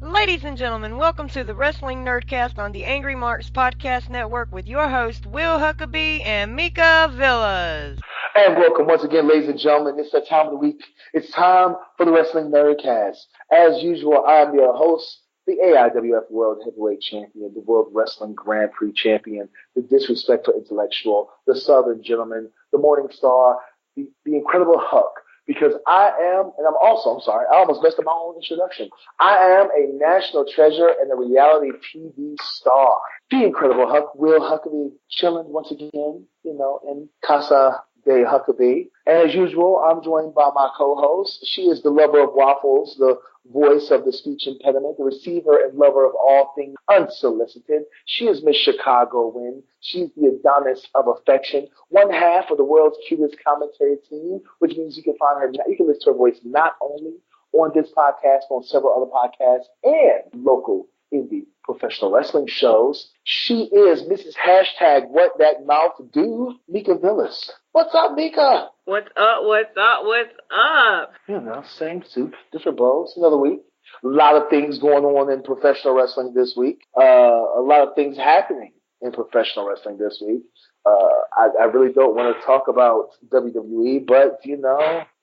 Ladies and gentlemen, welcome to the Wrestling Nerdcast on the Angry Marks Podcast Network with your hosts Will Huckabee and Mika Villas. And welcome once again, ladies and gentlemen. It's that time of the week. It's time for the Wrestling Nerdcast. As usual, I'm your host, the AIWF World Heavyweight Champion, the World Wrestling Grand Prix Champion, the Disrespectful Intellectual, the Southern Gentleman, the Morning Star, the Incredible Huck. Because I almost messed up my own introduction. I am a national treasure and a reality TV star. The Incredible Huck, Will Huckabee, chilling once again, in Casa de Huckabee. And as usual, I'm joined by my co-host. She is the lover of waffles, the voice of the speech impediment, the receiver and lover of all things unsolicited. She is Miss Chicago Win. She's the Adonis of affection, one half of the world's cutest commentary team, which means you can listen to her voice not only on this podcast, but on several other podcasts and local indie professional wrestling shows. She is Mrs. Hashtag What That Mouth Do, Mika Villas. What's up, Mika? What's up? Same soup, different bowls, another week. A lot of things going on in professional wrestling this week. A lot of things happening in professional wrestling this week. I really don't want to talk about WWE, but,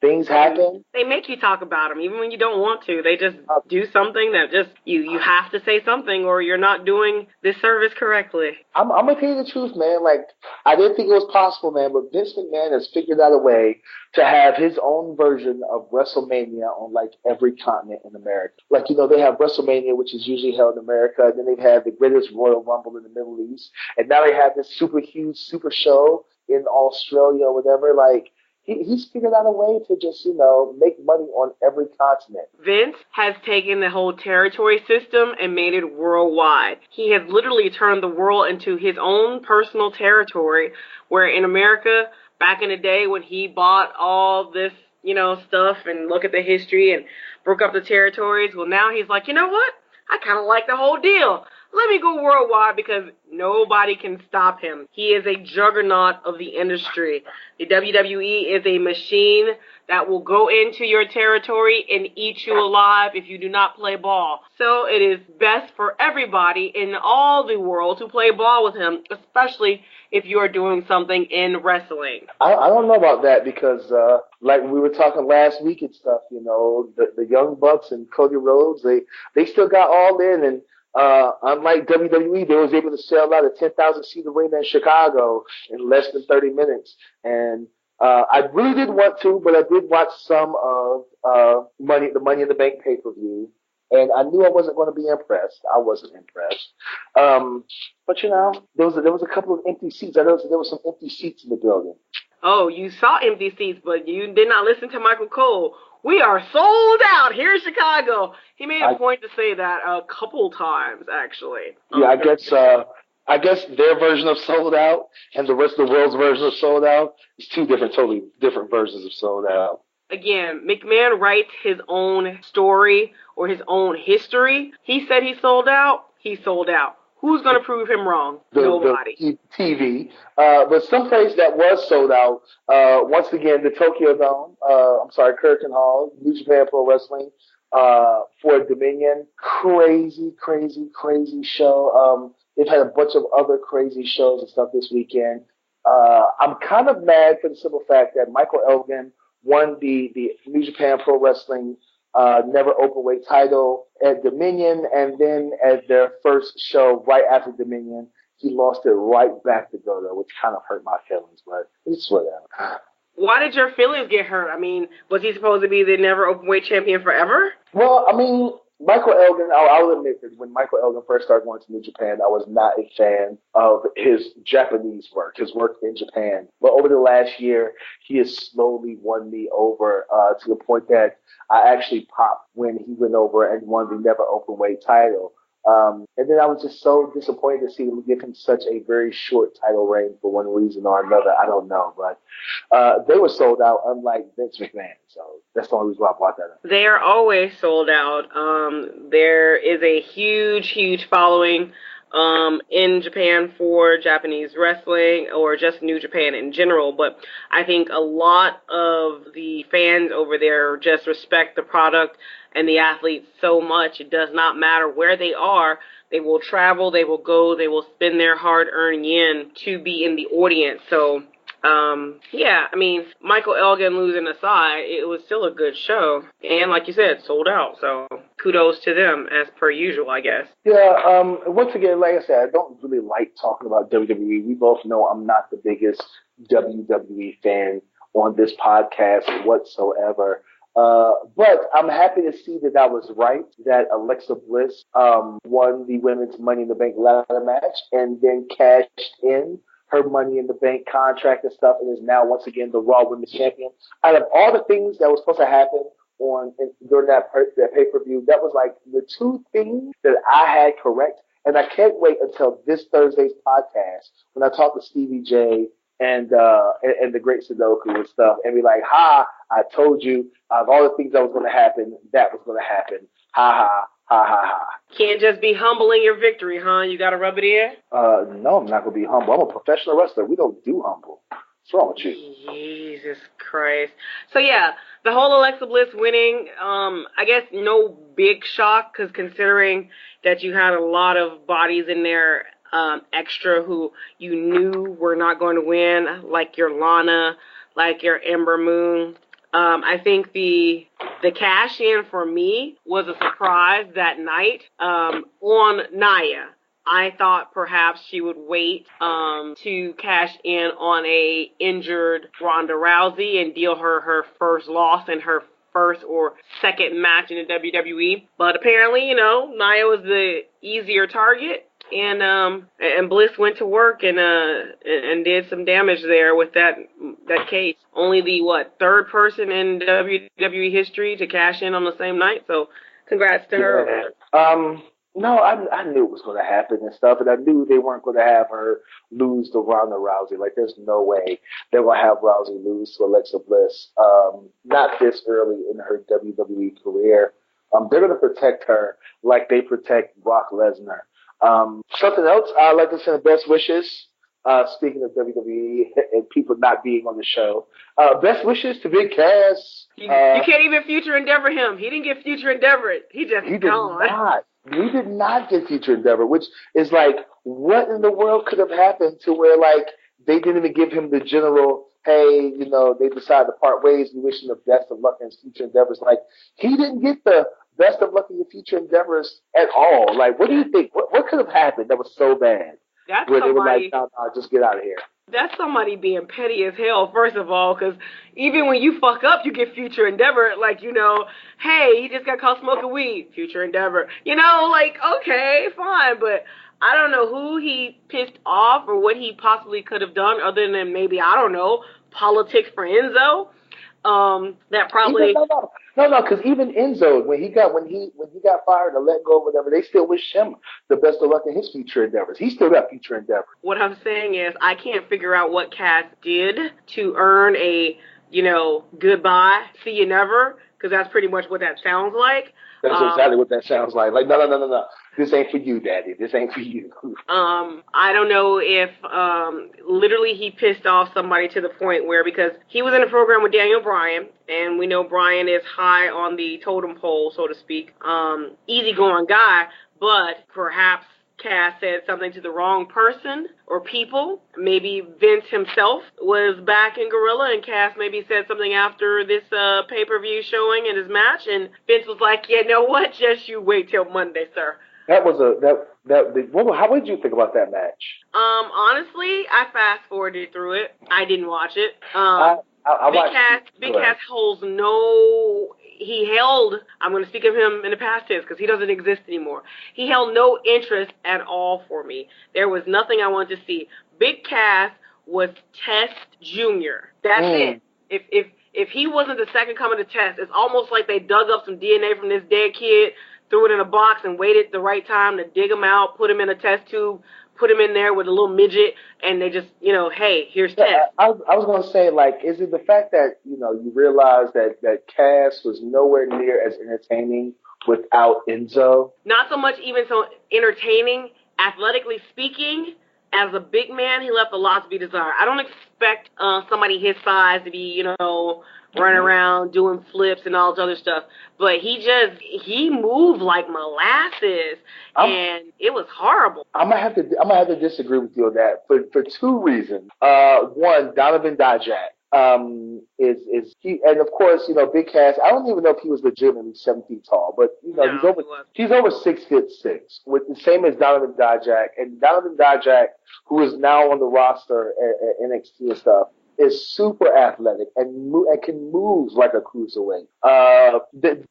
things happen. They make you talk about them, even when you don't want to. They just do something that just, you have to say something or you're not doing this service correctly. I'm going to tell you the truth, man. Like, I didn't think it was possible, man, but Vince McMahon has figured out a way to have his own version of WrestleMania on, every continent in America. They have WrestleMania, which is usually held in America, and then they've had the greatest Royal Rumble in the Middle East, and now they have this super huge super show in Australia or whatever. He's figured out a way to just, make money on every continent. Vince has taken the whole territory system and made it worldwide. He has literally turned the world into his own personal territory, where in America, back in the day when he bought all this, stuff and look at the history and broke up the territories, well, now he's like, you know what? I kind of like the whole deal. Let me go worldwide because nobody can stop him. He is a juggernaut of the industry. The WWE is a machine that will go into your territory and eat you alive if you do not play ball. So it is best for everybody in all the world to play ball with him, especially if you are doing something in wrestling. I don't know about that because, like we were talking last week and stuff, the Young Bucks and Cody Rhodes, they still got all in, and unlike WWE, they was able to sell out a 10,000-seat arena in Chicago in less than 30 minutes. And I really didn't want to, but I did watch some of the Money in the Bank pay-per-view, and I knew I wasn't going to be impressed. I wasn't impressed. But, there was a couple of empty seats. I noticed there were some empty seats in the building. Oh, you saw empty seats, but you did not listen to Michael Cole. We are sold out here in Chicago. He made a point to say that a couple times, actually. Yeah, I guess their version of sold out and the rest of the world's version of sold out is two totally different versions of sold out. Again, McMahon writes his own story or his own history. He said he sold out. He sold out. Who's going to prove him wrong? Nobody. The TV. But someplace that was sold out, once again, the Tokyo Dome, Curtain Hall, New Japan Pro Wrestling, for Dominion. Crazy show. They've had a bunch of other crazy shows and stuff this weekend. I'm kind of mad for the simple fact that Michael Elgin won the New Japan Pro Wrestling never openweight title at Dominion, and then at their first show right after Dominion, he lost it right back to Goto, which kind of hurt my feelings, but it's whatever. Why did your feelings get hurt? I mean, was he supposed to be the never openweight champion forever? Well, Michael Elgin, I'll admit that when Michael Elgin first started going to New Japan, I was not a fan of his Japanese work, his work in Japan. But over the last year, he has slowly won me over to the point that I actually popped when he went over and won the never openweight title. And then I was just so disappointed to see them give him such a very short title reign for one reason or another. I don't know, but they were sold out, unlike Vince McMahon. So that's the only reason why I brought that up. They are always sold out. There is a huge following in Japan for Japanese wrestling or just New Japan in general, but I think a lot of the fans over there just respect the product and the athletes so much. It does not matter where they are. They will travel, they will go, they will spend their hard-earned yen to be in the audience. So, yeah, I mean, Michael Elgin losing aside, it was still a good show. And like you said, sold out. So kudos to them as per usual, I guess. Yeah, once again, like I said, I don't really like talking about WWE. We both know I'm not the biggest WWE fan on this podcast whatsoever. But I'm happy to see that I was right, that Alexa Bliss won the women's Money in the Bank ladder match and then cashed in her Money in the Bank contract and stuff, and is now once again the Raw Women's Champion. Out of all the things that was supposed to happen during that pay-per-view, that was like the two things that I had correct, and I can't wait until this Thursday's podcast when I talk to Stevie J and the Great Sudoku and stuff, and be like, "Ha! I told you of all the things that was going to happen, that was going to happen. Ha ha ha ha ha." Can't just be humble in your victory, huh? You got to rub it in. No, I'm not going to be humble. I'm a professional wrestler. We don't do humble. What's wrong with you? Jesus Christ. So yeah, the whole Alexa Bliss winning, I guess no big shock, because considering that you had a lot of bodies in there extra who you knew were not going to win, like your Lana, like your Ember Moon. I think the cash in for me was a surprise that night on Nia. I thought perhaps she would wait to cash in on a injured Ronda Rousey and deal her first loss in her first or second match in the WWE. But apparently, you know, Nia was the easier target, and Bliss went to work and did some damage there with that case. Only the third person in WWE history to cash in on the same night. So congrats to her. No, I knew it was going to happen and stuff, and I knew they weren't going to have her lose to Ronda Rousey. Like, there's no way they're going to have Rousey lose to Alexa Bliss, not this early in her WWE career. They're going to protect her like they protect Brock Lesnar. Something else, I'd like to send best wishes. Speaking of WWE and people not being on the show, best wishes to Big Cass. You can't even future endeavor him. He didn't get future endeavor. He just gone. He did not get future endeavor, which is like, what in the world could have happened to where, like, they didn't even give him the general, hey, you know, they decided to part ways, we wish him the best of luck in his future endeavors. Like, he didn't get the best of luck in your future endeavors at all. Like, what do you think? What could have happened that was so bad? That's where somebody, they were like, no, just get out of here. That's somebody being petty as hell, first of all, because even when you fuck up, you get future endeavor. Like, you know, hey, he just got caught smoking weed, future endeavor. You know, like, okay, fine, but I don't know who he pissed off or what he possibly could have done other than maybe, I don't know, politics for Enzo. That probably... No, because even Enzo, when he got fired or let go or whatever, they still wish him the best of luck in his future endeavors. He still got future endeavors. What I'm saying is, I can't figure out what Cass did to earn a, you know, goodbye, see you never, because that's pretty much what that sounds like. That's exactly what that sounds like. Like, no. This ain't for you, Daddy. This ain't for you. I don't know if literally he pissed off somebody to the point where, because he was in a program with Daniel Bryan, and we know Bryan is high on the totem pole, so to speak. Easygoing guy, but perhaps Cass said something to the wrong person or people. Maybe Vince himself was back in Gorilla, and Cass maybe said something after this pay-per-view showing in his match, and Vince was like, "You know what? Just you wait till Monday, sir." That was how did you think about that match? Honestly, I fast-forwarded through it. I didn't watch it. Big Cass holds no... He held, I'm going to speak of him in the past tense because he doesn't exist anymore. He held no interest at all for me. There was nothing I wanted to see. Big Cass was Test Jr. That's it. If he wasn't the second coming to Test, it's almost like they dug up some DNA from this dead kid, threw it in a box, and waited the right time to dig him out, put him in a test tube, put him in there with a little midget, and they just, you know, hey, here's Test. I was going to say, like, is it the fact that, you know, you realize that Cass was nowhere near as entertaining without Enzo? Not so much even so entertaining athletically speaking, as a big man, he left a lot to be desired. I don't expect somebody his size to be, running around doing flips and all this other stuff. But he moved like molasses, and it was horrible. I'm gonna have to disagree with you on that for two reasons. One, Donovan Dijak. Is he, and of course, Big Cass. I don't even know if he was legitimately 7 feet tall, but he's over 6'6", with the same as Donovan Dijak. And Donovan Dijak, who is now on the roster at NXT and stuff, is super athletic and can move like a cruiserweight.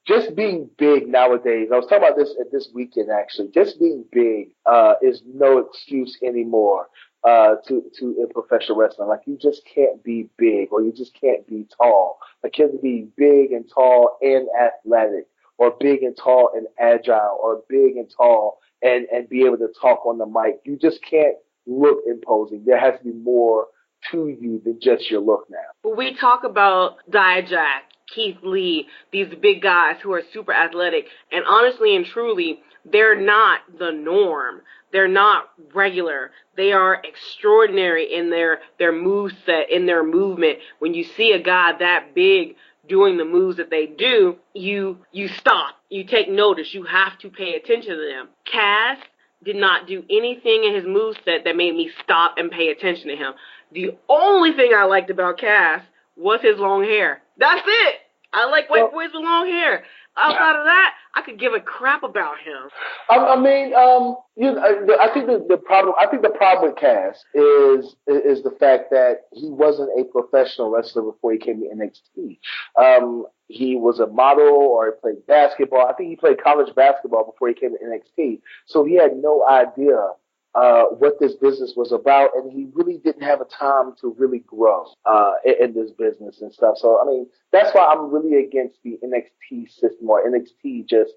Just being big nowadays, I was talking about this this weekend actually. Just being big is no excuse anymore to in professional wrestling. Like, you just can't be big, or you just can't be tall. Like, you have to be big and tall and athletic, or big and tall and agile, or big and tall and be able to talk on the mic. You just can't look imposing. There has to be more to you than just your look now. We talk about Dijak, Keith Lee, these big guys who are super athletic, and honestly and truly, they're not the norm. They're not regular. They are extraordinary in their move set, in their movement. When you see a guy that big doing the moves that they do, you stop. You take notice. You have to pay attention to them. Cass did not do anything in his moveset that made me stop and pay attention to him. The only thing I liked about Cass was his long hair. That's it. I like white boys with long hair. Outside of that, I could give a crap about him. I think the problem with Cass is the fact that he wasn't a professional wrestler before he came to NXT. He was a model, or he played basketball. I think he played college basketball before he came to NXT. So he had no idea what this business was about, and he really didn't have a time to really grow in this business and stuff. So, I mean, that's why I'm really against the NXT system, or NXT just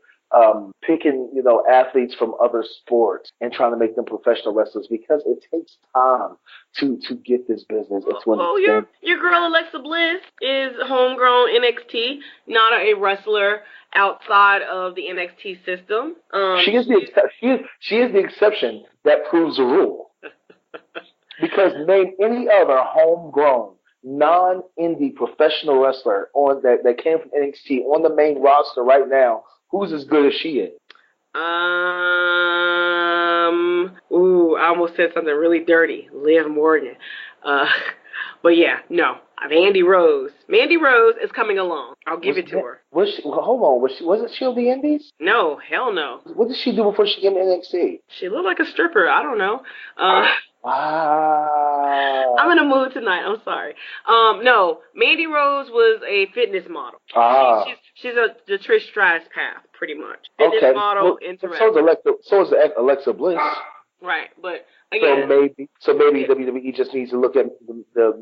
picking, athletes from other sports and trying to make them professional wrestlers, because it takes time to get this business. Your girl Alexa Bliss is homegrown NXT, not a wrestler outside of the NXT system. She is the exception that proves the rule. Because name any other homegrown, non-indie professional wrestler that came from NXT on the main roster right now who's as good as she is. I almost said something really dirty. Liv Morgan. But yeah, no. Mandy Rose. Mandy Rose is coming along. I'll give it to her. Hold on. Wasn't she on the Indies? No, hell no. What did she do before she came to NXT? She looked like a stripper. I don't know. Wow. I'm in a mood tonight. I'm sorry. No, Mandy Rose was a fitness model. She's the Trish Stratus path, pretty much. Fitness model, So is Alexa Bliss. Right, but again, so maybe WWE just needs to look at the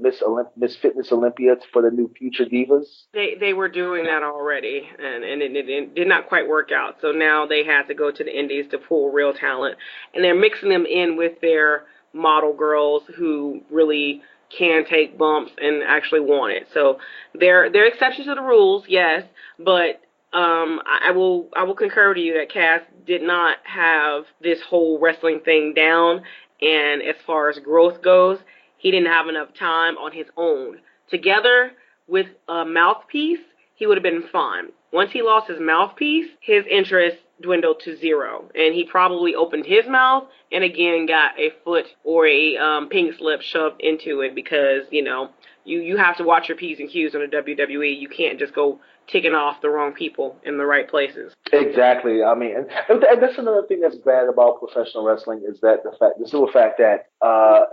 Miss Fitness Olympia for the new future divas. They were doing that already, and it did not quite work out. So now they had to go to the Indies to pull real talent, and they're mixing them in with their model girls who really can take bumps and actually want it. So there are exceptions to the rules, yes, but I will concur with you that Cass did not have this whole wrestling thing down, and as far as growth goes, he didn't have enough time on his own. Together with a mouthpiece, he would have been fine. Once he lost his mouthpiece, his interest dwindled to zero, and he probably opened his mouth and again got a foot or a pink slip shoved into it, because you have to watch your P's and Q's on the WWE. You can't just go ticking off the wrong people in the right places. Exactly. I mean, and that's another thing that's bad about professional wrestling, is that the simple fact that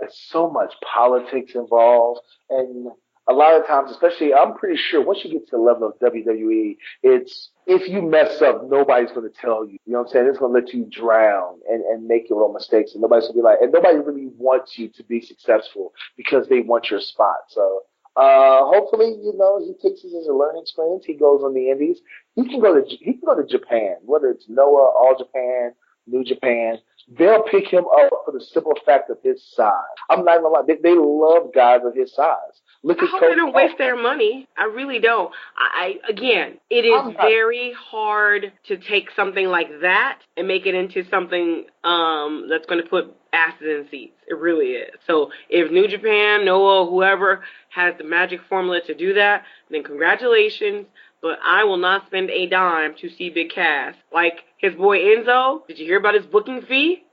it's so much politics involved, and a lot of times, especially, I'm pretty sure once you get to the level of WWE, it's, if you mess up, nobody's going to tell you. You know what I'm saying? It's going to let you drown and make your own mistakes, and nobody's going to be like, and nobody really wants you to be successful because they want your spot. So hopefully, he takes this as a learning experience. He goes on the Indies. He can go to Japan, whether it's Noah, All Japan, New Japan. They'll pick him up for the simple fact of his size. I'm not gonna lie, they love guys of his size. Look I at hope they Kobe. don't waste their money. I really don't. Again, it is very hard to take something like that and make it into something that's going to put asses in seats. It really is. So if New Japan, Noah, whoever has the magic formula to do that, then congratulations. But I will not spend a dime to see Big Cass. Like his boy Enzo, did you hear about his booking fee?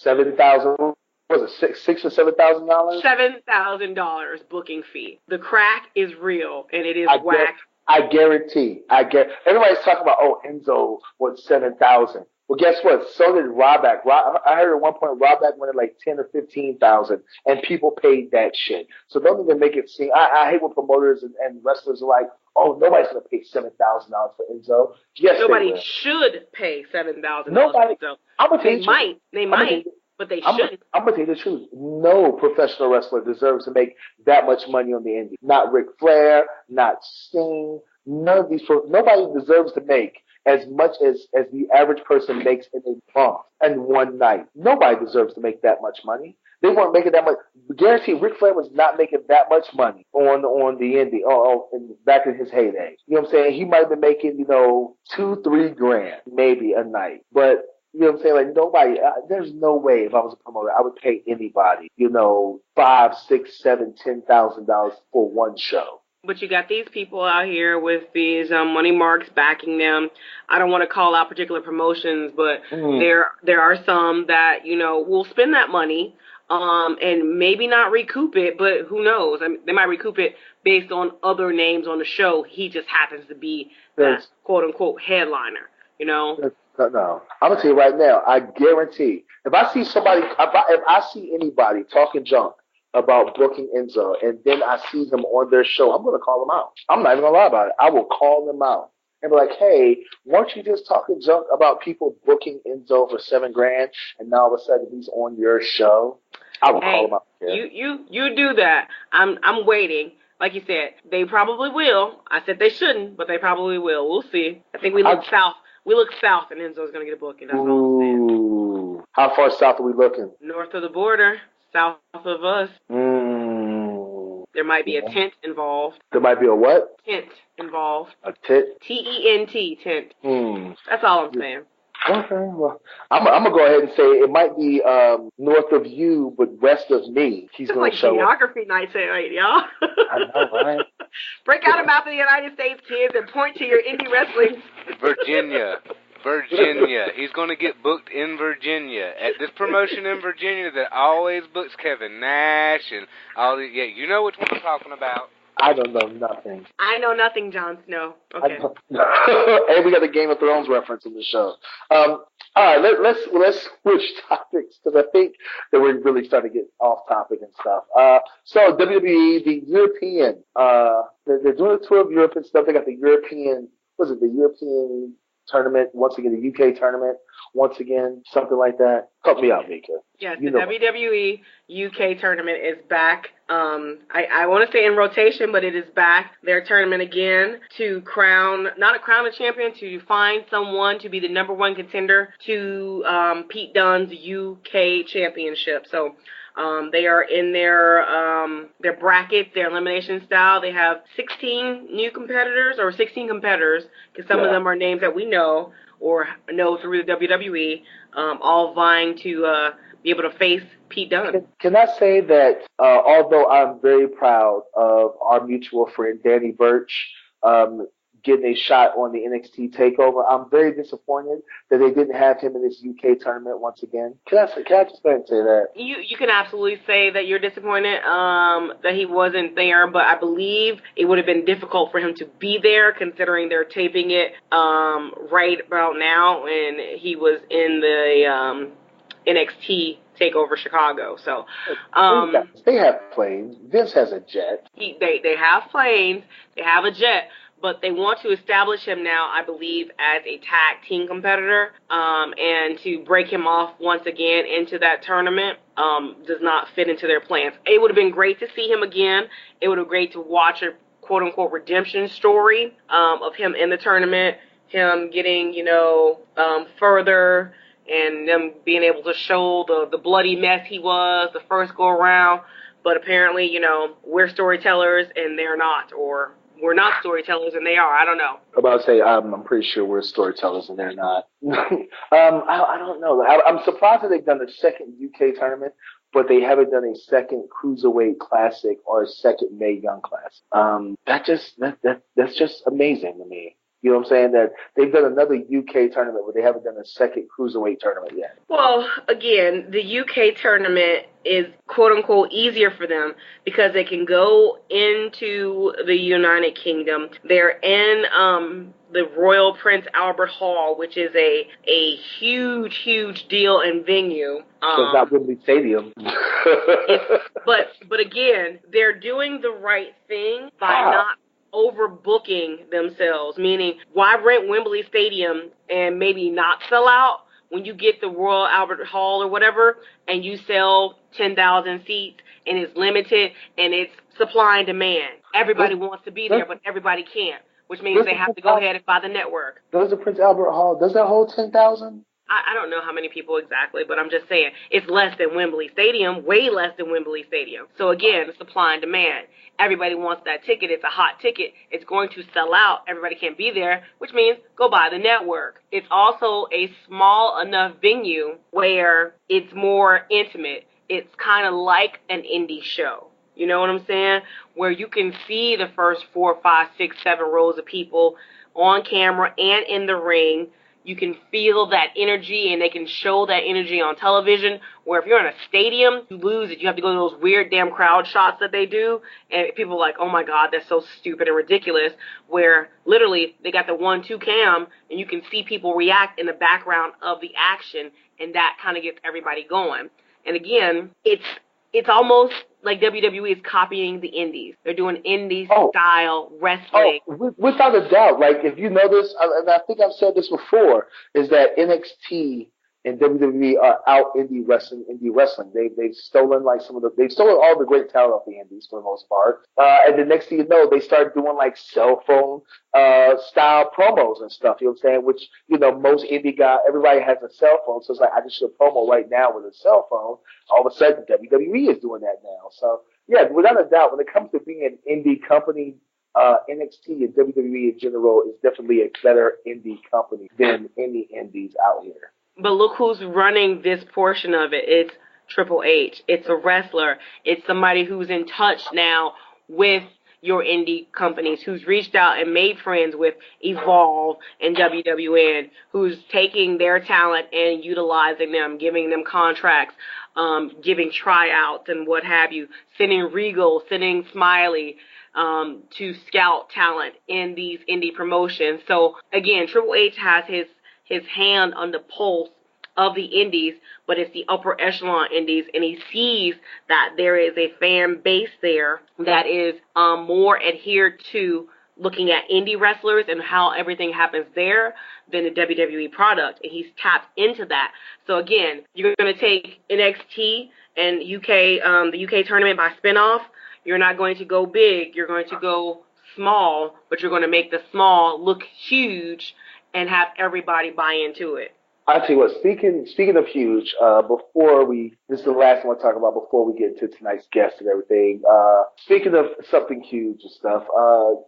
$7,000. Was it $6,000 or $7,000? $7,000 booking fee. The crack is real, and it is whack. I guarantee. Everybody's talking about, Enzo was 7,000. Well, guess what? So did Ryback. I heard at one point Ryback went at like 10 or 15,000, and people paid that shit. So don't even make it seem. I hate when promoters and wrestlers are like, oh, nobody's gonna pay $7,000 for Enzo. Yes, nobody should pay $7,000 for Enzo. I'm gonna tell you They might. But they shouldn't. I'm going to tell you the truth. No professional wrestler deserves to make that much money on the indie. Not Ric Flair, not Sting. None of these. Nobody deserves to make as much as the average person makes in a month and one night. Nobody deserves to make that much money. They weren't making that much. Guarantee Ric Flair was not making that much money on the indie back in his heyday. You know what I'm saying? He might have been making, $2-3 grand maybe a night. But you know what I'm saying? Like nobody, there's no way if I was a promoter, I would pay anybody, $5, $6, $7, $10,000 for one show. But you got these people out here with these money marks backing them. I don't want to call out particular promotions, but there are some that will spend that money and maybe not recoup it, but who knows? I mean, they might recoup it based on other names on the show. He just happens to be that quote unquote headliner. No, I'm gonna tell you right now. I guarantee if I see anybody talking junk about booking Enzo, and then I see them on their show, I'm gonna call them out. I'm not even gonna lie about it. I will call them out and be like, "Hey, weren't you just talking junk about people booking Enzo for $7 grand, and now all of a sudden he's on your show?" I will call them out. Yeah. You do that. I'm waiting. Like you said, they probably will. I said they shouldn't, but they probably will. We'll see. I think we look south. We look south, and Enzo's going to get a booking. That's all I'm saying. How far south are we looking? North of the border, south of us. There might be a tent involved. There might be a what? Tent involved. A tent? T-E-N-T, tent. That's all I'm saying. Okay, well, I'm gonna go ahead and say it might be north of you, but west of me. He's it's gonna like show geography night tonight, y'all. I know, right? Break out a map of the United States, kids, and point to your indie wrestling. Virginia. He's going to get booked in Virginia at this promotion in Virginia that always books Kevin Nash and all the. Yeah, you know which one I'm talking about. I don't know nothing. I know nothing, Jon Snow. Okay. And we got the Game of Thrones reference in the show. All right, let's switch topics because I think that we're really starting to get off topic and stuff. So WWE, the European, they're doing a tour of Europe and stuff. They got the European, the European tournament, once again, the UK tournament, once again, something like that. Help me out, Mika. Yes, the WWE UK tournament is back. I want to say in rotation, but it is back. Their tournament again to not crown a champion, to find someone to be the number one contender to Pete Dunne's UK championship. So they are in their brackets, their elimination style. They have 16 competitors, because some of them are names that we know or know through the WWE, all vying to be able to face Pete Dunne. Can I say that although I'm very proud of our mutual friend Danny Burch getting a shot on the NXT TakeOver, I'm very disappointed that they didn't have him in this UK tournament once again. Can I just go ahead and say that? You can absolutely say that you're disappointed that he wasn't there, but I believe it would have been difficult for him to be there considering they're taping it right about now, and he was in the NXT TakeOver Chicago. So they have planes. Vince has a jet. They have planes. They have a jet. But they want to establish him now, I believe, as a tag team competitor, and to break him off once again into that tournament does not fit into their plans. It would have been great to see him again. It would have been great to watch a quote-unquote redemption story of him in the tournament, him getting, further, and them being able to show the bloody mess he was the first go-around. but apparently, we're storytellers and they're not, or we're not storytellers and they are. I don't know. I'm about to say, I'm pretty sure we're storytellers and they're not. I don't know. I'm surprised that they've done a second UK tournament, but they haven't done a second Cruiserweight Classic or a second Mae Young Classic. That's just amazing to me. You know what I'm saying? That they've done another UK tournament, but they haven't done a second Cruiserweight tournament yet. Well, again, the UK tournament is quote-unquote easier for them because they can go into the United Kingdom. They're in the Royal Prince Albert Hall, which is a huge deal and venue. So it's not Wembley Stadium. But again, they're doing the right thing by not overbooking themselves, meaning why rent Wembley Stadium and maybe not sell out when you get the Royal Albert Hall or whatever and you sell 10,000 seats and it's limited and it's supply and demand. Everybody wants to be there, but everybody can't, which means they have to go ahead and buy the network. Does the Prince Albert Hall, does that hold 10,000? I don't know how many people exactly, but I'm just saying it's less than Wembley Stadium, way less than Wembley Stadium. So again, supply and demand. Everybody wants that ticket. It's a hot ticket. It's going to sell out. Everybody can't be there, which means go buy the network. It's also a small enough venue where it's more intimate. It's kind of like an indie show. You know what I'm saying? Where you can see the first 4, 5, 6, 7 rows of people on camera and in the ring. You can feel that energy, and they can show that energy on television, where if you're in a stadium, you lose it. You have to go to those weird damn crowd shots that they do, and people are like, oh, my God, that's so stupid and ridiculous, where literally they got the 1-2 cam, and you can see people react in the background of the action, and that kind of gets everybody going. And again, it's almost like WWE is copying the indies. They're doing indie-style wrestling. Without a doubt. Like, if you know this, and I think I've said this before, is that NXT and WWE are out indie wrestling. They've stolen they've stolen all the great talent off the indies for the most part. And the next thing you know, they start doing like cell phone style promos and stuff. You know what I'm saying? Which, most indie everybody has a cell phone, so it's like I just should promo right now with a cell phone. All of a sudden, WWE is doing that now. So yeah, without a doubt, when it comes to being an indie company, NXT and WWE in general is definitely a better indie company than any indies out here. But look who's running this portion of it. It's Triple H. It's a wrestler. It's somebody who's in touch now with your indie companies, who's reached out and made friends with Evolve and WWN, who's taking their talent and utilizing them, giving them contracts, giving tryouts and what have you, sending Regal, sending Smiley to scout talent in these indie promotions. So, again, Triple H has his hand on the pulse of the indies, but it's the upper echelon indies, and he sees that there is a fan base there that is more adhered to looking at indie wrestlers and how everything happens there than the WWE product, and he's tapped into that. So again, you're going to take NXT and the UK tournament by spinoff. You're not going to go big. You're going to go small, but you're going to make the small look huge and have everybody buy into it. I'll tell you what, speaking of huge, this is the last one I talk about before we get into tonight's guest and everything. Speaking of something huge and stuff,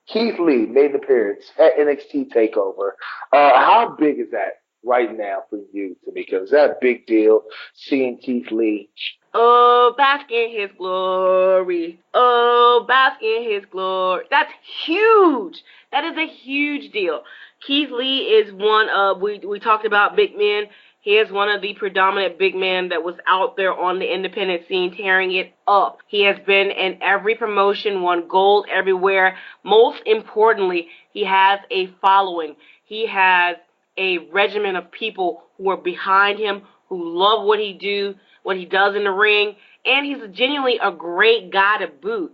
Keith Lee made an appearance at NXT TakeOver. How big is that right now for you, Tamika? Is that a big deal, seeing Keith Lee? Oh, bask in his glory. Oh, bask in his glory. That's huge. That is a huge deal. Keith Lee is one of, we talked about big men. He is one of the predominant big men that was out there on the independent scene tearing it up. He has been in every promotion, won gold everywhere. Most importantly, he has a following. He has a regiment of people who are behind him, who love what he does in the ring, and he's genuinely a great guy to boot.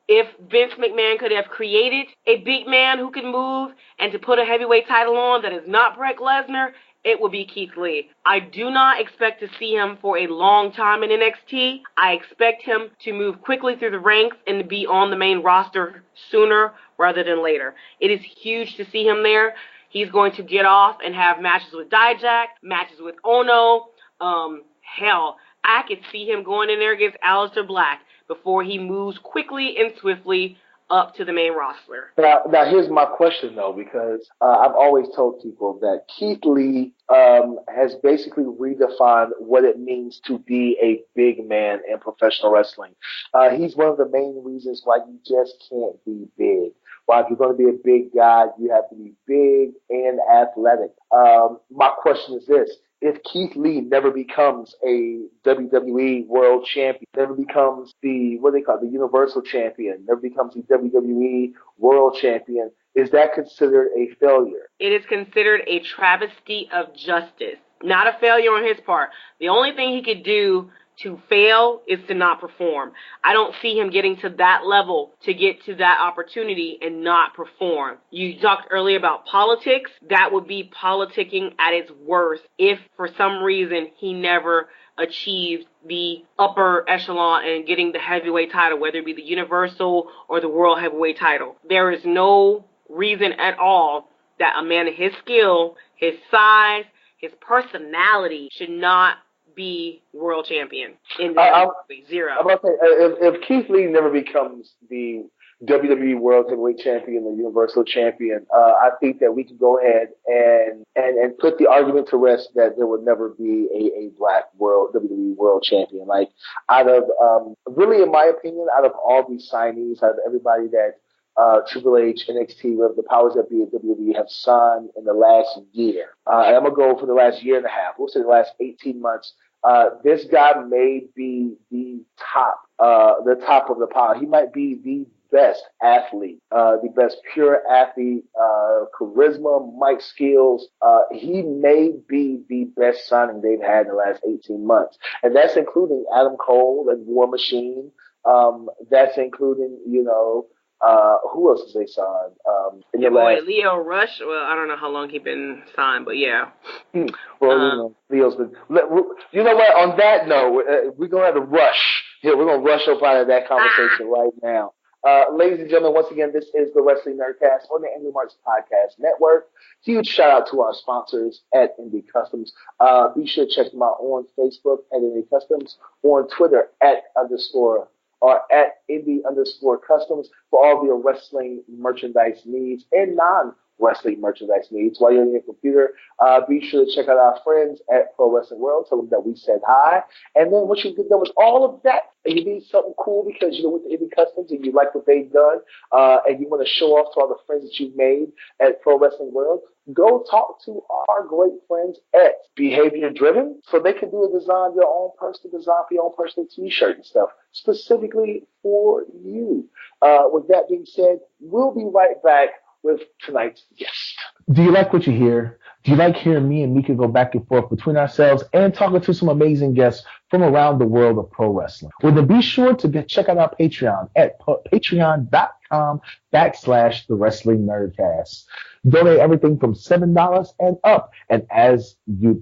If Vince McMahon could have created a big man who can move and to put a heavyweight title on that is not Brock Lesnar, it would be Keith Lee. I do not expect to see him for a long time in NXT. I expect him to move quickly through the ranks and to be on the main roster sooner rather than later. It is huge to see him there. He's going to get off and have matches with Dijak, matches with Ono. Hell, I could see him going in there against Aleister Black. before he moves quickly and swiftly up to the main roster. Now here's my question though, because I've always told people that Keith Lee has basically redefined what it means to be a big man in professional wrestling. He's one of the main reasons why you just can't be big. Why, if you're going to be a big guy, you have to be big and athletic. My question is this. If Keith Lee never becomes a WWE World Champion, never becomes the, what they call it, the Universal Champion, never becomes the WWE World Champion, is that considered a failure? It is considered a travesty of justice, not a failure on his part. The only thing he could do to fail is to not perform. I don't see him getting to that level to get to that opportunity and not perform. You talked earlier about politics. That would be politicking at its worst if for some reason he never achieved the upper echelon and getting the heavyweight title, whether it be the Universal or the World Heavyweight title. There is no reason at all that a man of his skill, his size, his personality should not be world champion in the zero. I'm about to say, if Keith Lee never becomes the WWE World Heavyweight Champion, the Universal Champion, I think that we can go ahead and put the argument to rest that there would never be a black WWE World Champion. Like, out of really, in my opinion, out of all these signees, out of everybody that Triple H, NXT, the powers that be at WWE have signed in the last year. And I'm going to go for the last year and a half. We'll say the last 18 months. This guy may be the top of the pile. He might be the best athlete, the best pure athlete, charisma, mic skills. He may be the best signing they've had in the last 18 months. And that's including Adam Cole and War Machine. That's including, who else has they signed? Your boy Leo Rush. Well, I don't know how long he's been signed, but yeah. Well, Leo's been. You know what? On that note, we're gonna have to rush. Yeah, we're gonna rush up out of that conversation right now. Ladies and gentlemen, once again, this is the Wrestling Nerdcast on the Angry Marks Podcast Network. Huge shout out to our sponsors at Indie Customs. Be sure to check them out on Facebook at Indie Customs, on Twitter at @Indie_Customs for all of your wrestling merchandise needs and non-wrestling merchandise needs. While you're on your computer, be sure to check out our friends at Pro Wrestling World. Tell them that we said hi. And then once you get done with all of that, and you need something cool because you're with the Indie Customs and you like what they've done, and you want to show off to all the friends that you've made at Pro Wrestling World, go talk to our great friends at Behavior Driven so they can do a design, your own personal design for your own personal t-shirt and stuff, specifically for you. With that being said, we'll be right back with tonight's guest. Do you like what you hear? Do you like hearing me and Mika go back and forth between ourselves and talking to some amazing guests from around the world of pro wrestling? Well, then be sure to check out our Patreon at patreon.com/The Wrestling Nerdcast. Donate everything from $7 and up. And as your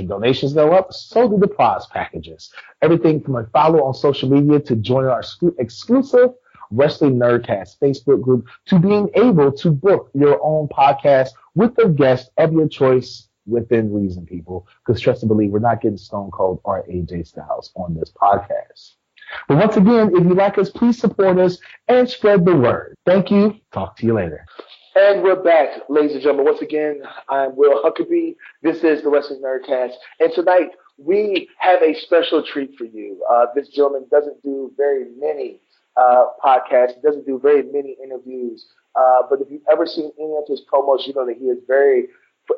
donations go up, so do the prize packages. Everything from a follow on social media to join our exclusive Wrestling Nerdcast Facebook group to being able to book your own podcast with a guest of your choice within reason, people. Because trust and believe, we're not getting Stone Cold or AJ Styles on this podcast. But once again, if you like us, please support us and spread the word. Thank you. Talk to you later. And we're back, ladies and gentlemen. Once again, I'm Will Huckabee. This is the Wrestling Nerdcast. And tonight, we have a special treat for you. This gentleman doesn't do very many podcasts. He doesn't do very many interviews. But if you've ever seen any of his promos, you know that he is very,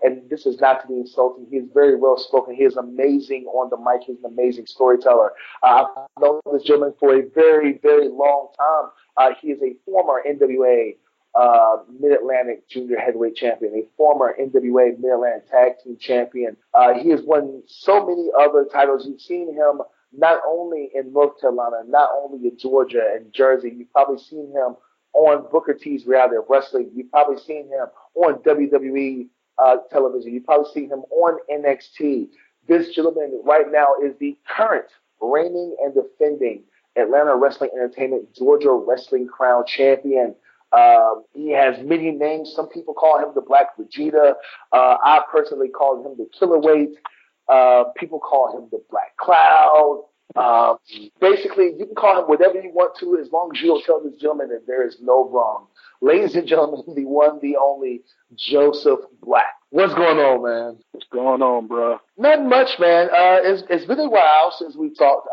and this is not to be insulting, he is very well spoken. He is amazing on the mic. He's an amazing storyteller. I've known this gentleman for a very, very long time. He is a former NWA Mid-Atlantic Junior Heavyweight Champion, a former NWA Mid-Atlantic Tag Team Champion. He has won so many other titles. You've seen him not only in North Carolina, not only in Georgia and Jersey. You've probably seen him on Booker T's Reality of Wrestling. You've probably seen him on WWE television. You've probably seen him on NXT. This gentleman right now is the current reigning and defending Atlanta Wrestling Entertainment Georgia Wrestling Crown Champion. He has many names. Some people call him the Black Vegeta. I personally call him the Killer Weight. People call him the Black Cloud. Um, Basically, you can call him whatever you want to, as long as you don't tell this gentleman that there is no wrong. Ladies and gentlemen, the one, the only Joseph Black. What's going on, man? What's going on, bro? Not much, man. It's been a while since we talked.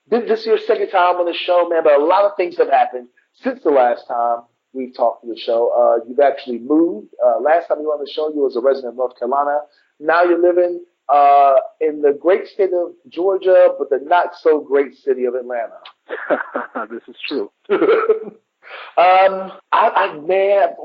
This is your second time on the show, man, but a lot of things have happened since the last time we talked to the show. You've actually moved. Last time you were on the show, you was a resident of North Carolina. Now you're living in the great state of Georgia, but the not so great city of Atlanta. This is true. Man,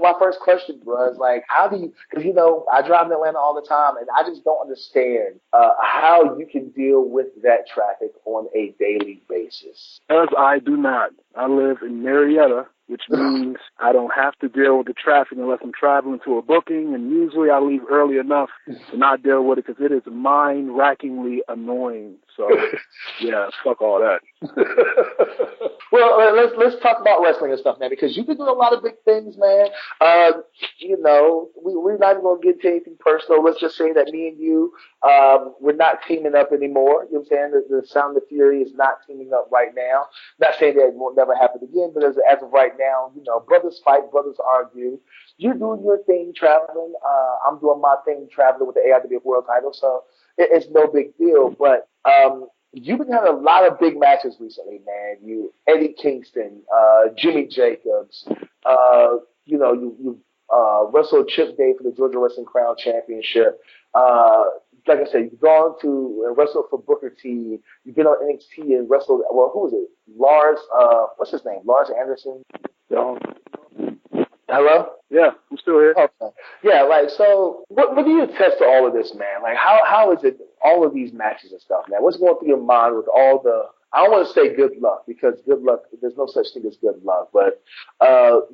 my first question, bro, is like, how do you? Because I drive in Atlanta all the time, and I just don't understand how you can deal with that traffic on a daily basis. As I do not. I live in Marietta, which means I don't have to deal with the traffic unless I'm traveling to a booking, and usually I leave early enough to not deal with it because it is mind-rackingly annoying. So, yeah, fuck all that. Well, let's talk about wrestling and stuff, man, because you've been doing a lot of big things, man. We're not even going to get to anything personal. Let's just say that me and you, we're not teaming up anymore. You know what I'm saying? The Sound of Fury is not teaming up right now. Not saying that it won't never happen again, but as of right now, brothers fight, brothers argue. You're doing your thing traveling. I'm doing my thing traveling with the AIWF World title, so it's no big deal. But you've been having a lot of big matches recently, man. Eddie Kingston, Jimmy Jacobs. You wrestled Chip Day for the Georgia Wrestling Crown Championship. Like I said, you've gone to and wrestled for Booker T. You've been on NXT and wrestled. Well, who was it? Lars. What's his name? Lars Anderson. Yeah. Hello? Yeah, I'm still here. Okay. Yeah, so what do you attest to all of this, man? Like, how is it, all of these matches and stuff, man? What's going through your mind with all the, I don't want to say good luck, because good luck, there's no such thing as good luck, but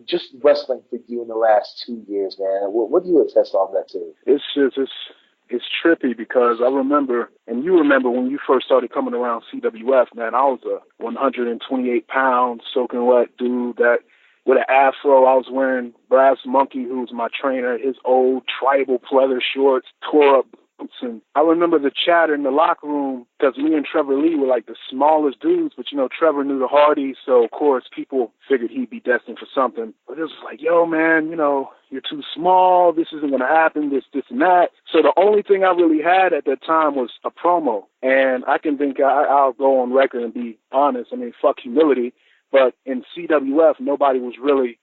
just wrestling for you in the last 2 years, man. What do you attest to all of that to? It's trippy because I remember, and you remember when you first started coming around CWF, man, I was a 128-pound soaking wet dude that with an afro. I was wearing Brass Monkey, who was my trainer, his old tribal pleather shorts, tore up boots. And I remember the chatter in the locker room because me and Trevor Lee were like the smallest dudes, but Trevor knew the Hardys, so of course people figured he'd be destined for something. But it was like, yo, man, you're too small, this isn't going to happen, this and that. So the only thing I really had at that time was a promo. And I can think I'll go on record and be honest. I mean, fuck humility. But in CWF, nobody was really,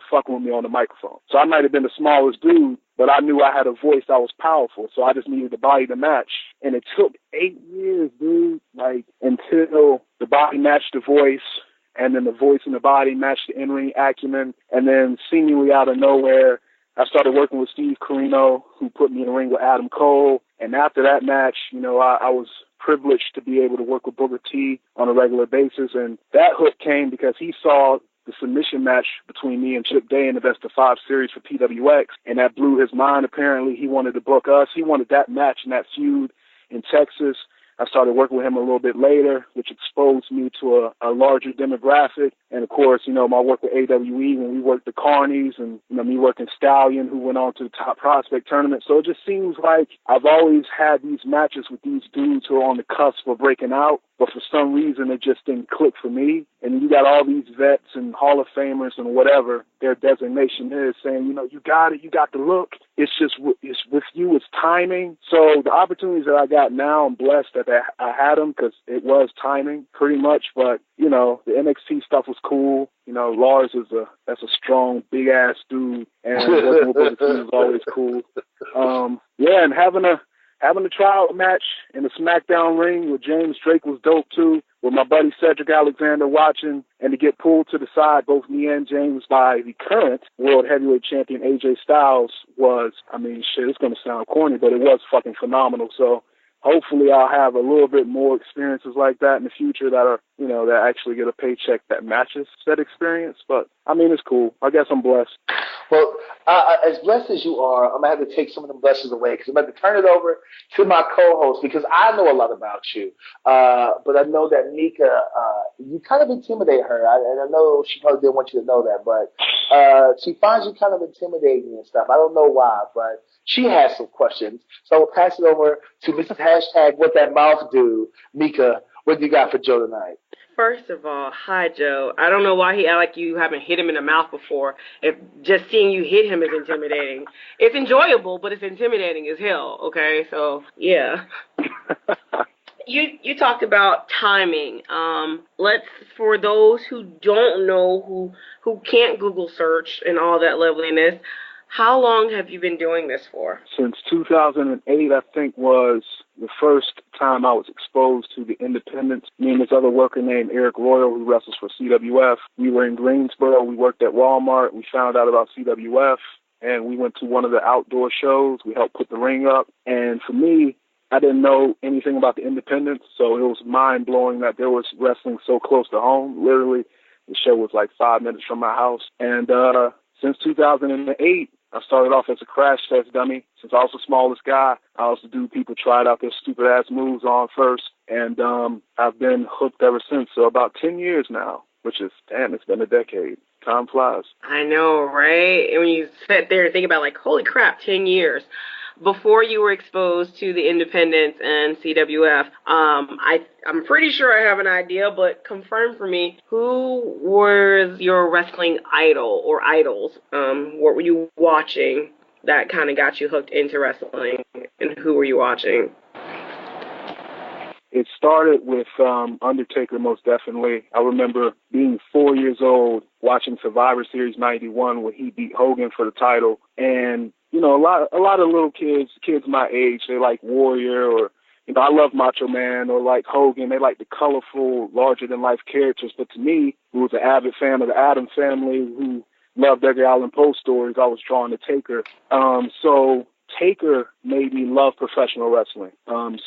fucking with me on the microphone. So I might have been the smallest dude, but I knew I had a voice that was powerful. So I just needed the body to match. And it took 8 years, dude, until the body matched the voice, and then the voice and the body matched the in-ring acumen. And then seemingly out of nowhere, I started working with Steve Corino, who put me in the ring with Adam Cole. And after that match, I was privileged to be able to work with Booker T on a regular basis. And that hook came because he saw the submission match between me and Chip Day in the Best of 5 series for PWX, and that blew his mind. Apparently, he wanted to book us. He wanted that match and that feud in Texas. I started working with him a little bit later, which exposed me to a larger demographic. And, of course, my work with AWE when we worked the Carnies, and, me working Stallion, who went on to the Top Prospect Tournament. So it just seems like I've always had these matches with these dudes who are on the cusp of breaking out, but for some reason it just didn't click for me. And you got all these vets and Hall of Famers and whatever their designation is saying, you got it, you got the look. It's just, it's with you, it's timing. So the opportunities that I got now, I'm blessed that I had them because it was timing pretty much. But, the NXT stuff was cool. Lars that's a strong, big ass dude, and working with Booker T was always cool. And having a tryout match in the SmackDown ring with James Drake was dope too, with my buddy Cedric Alexander watching, and to get pulled to the side, both me and James, by the current World Heavyweight Champion AJ Styles was, it's going to sound corny, but it was fucking phenomenal. So hopefully I'll have a little bit more experiences like that in the future that are, that actually get a paycheck that matches that experience. But, it's cool. I guess I'm blessed. Well, as blessed as you are, I'm going to have to take some of them blessings away because I'm going to turn it over to my co-host because I know a lot about you. But I know that Mika, you kind of intimidate her. And I know she probably didn't want you to know that, but she finds you kind of intimidating and stuff. I don't know why, but she has some questions. So I will pass it over to Mrs. Hashtag What That Mouth Do, Mika. What do you got for Joe tonight? First of all, hi Joe. I don't know why he act like you haven't hit him in the mouth before. If just seeing you hit him is intimidating. It's enjoyable, but it's intimidating as hell. Okay, so yeah. You talked about timing. Let's for those who don't know who can't Google search and all that loveliness. How long have you been doing this for? Since 2008, I think, was the first time I was exposed to the independents. Me and this other worker named Eric Royal, who wrestles for CWF. We were in Greensboro. We worked at Walmart. We found out about CWF, and we went to one of the outdoor shows. We helped put the ring up. And for me, I didn't know anything about the independents, so it was mind-blowing that there was wrestling so close to home. Literally, the show was like 5 minutes from my house. And since 2008, I started off as a crash test dummy. Since I was the smallest guy, I also do people tried out their stupid-ass moves on first, and I've been hooked ever since. So about 10 years now, which is, damn, it's been a decade. Time flies. I know, right? And when you sit there and think about, like, holy crap, 10 years. Before you were exposed to the independents and CWF, I'm pretty sure I have an idea, but confirm for me, who was your wrestling idol or idols? What were you watching that kind of got you hooked into wrestling, and who were you watching? It started with Undertaker, most definitely. I remember being 4 years old, watching Survivor Series 91 when he beat Hogan for the title, and you know, a lot of little kids my age, they like Warrior, or, you know, I love Macho Man, or like Hogan. They like the colorful, larger-than-life characters. But to me, who was an avid fan of the Addams Family, who loved Edgar Allan Poe stories, I was drawn to Taker. So Taker made me love professional wrestling.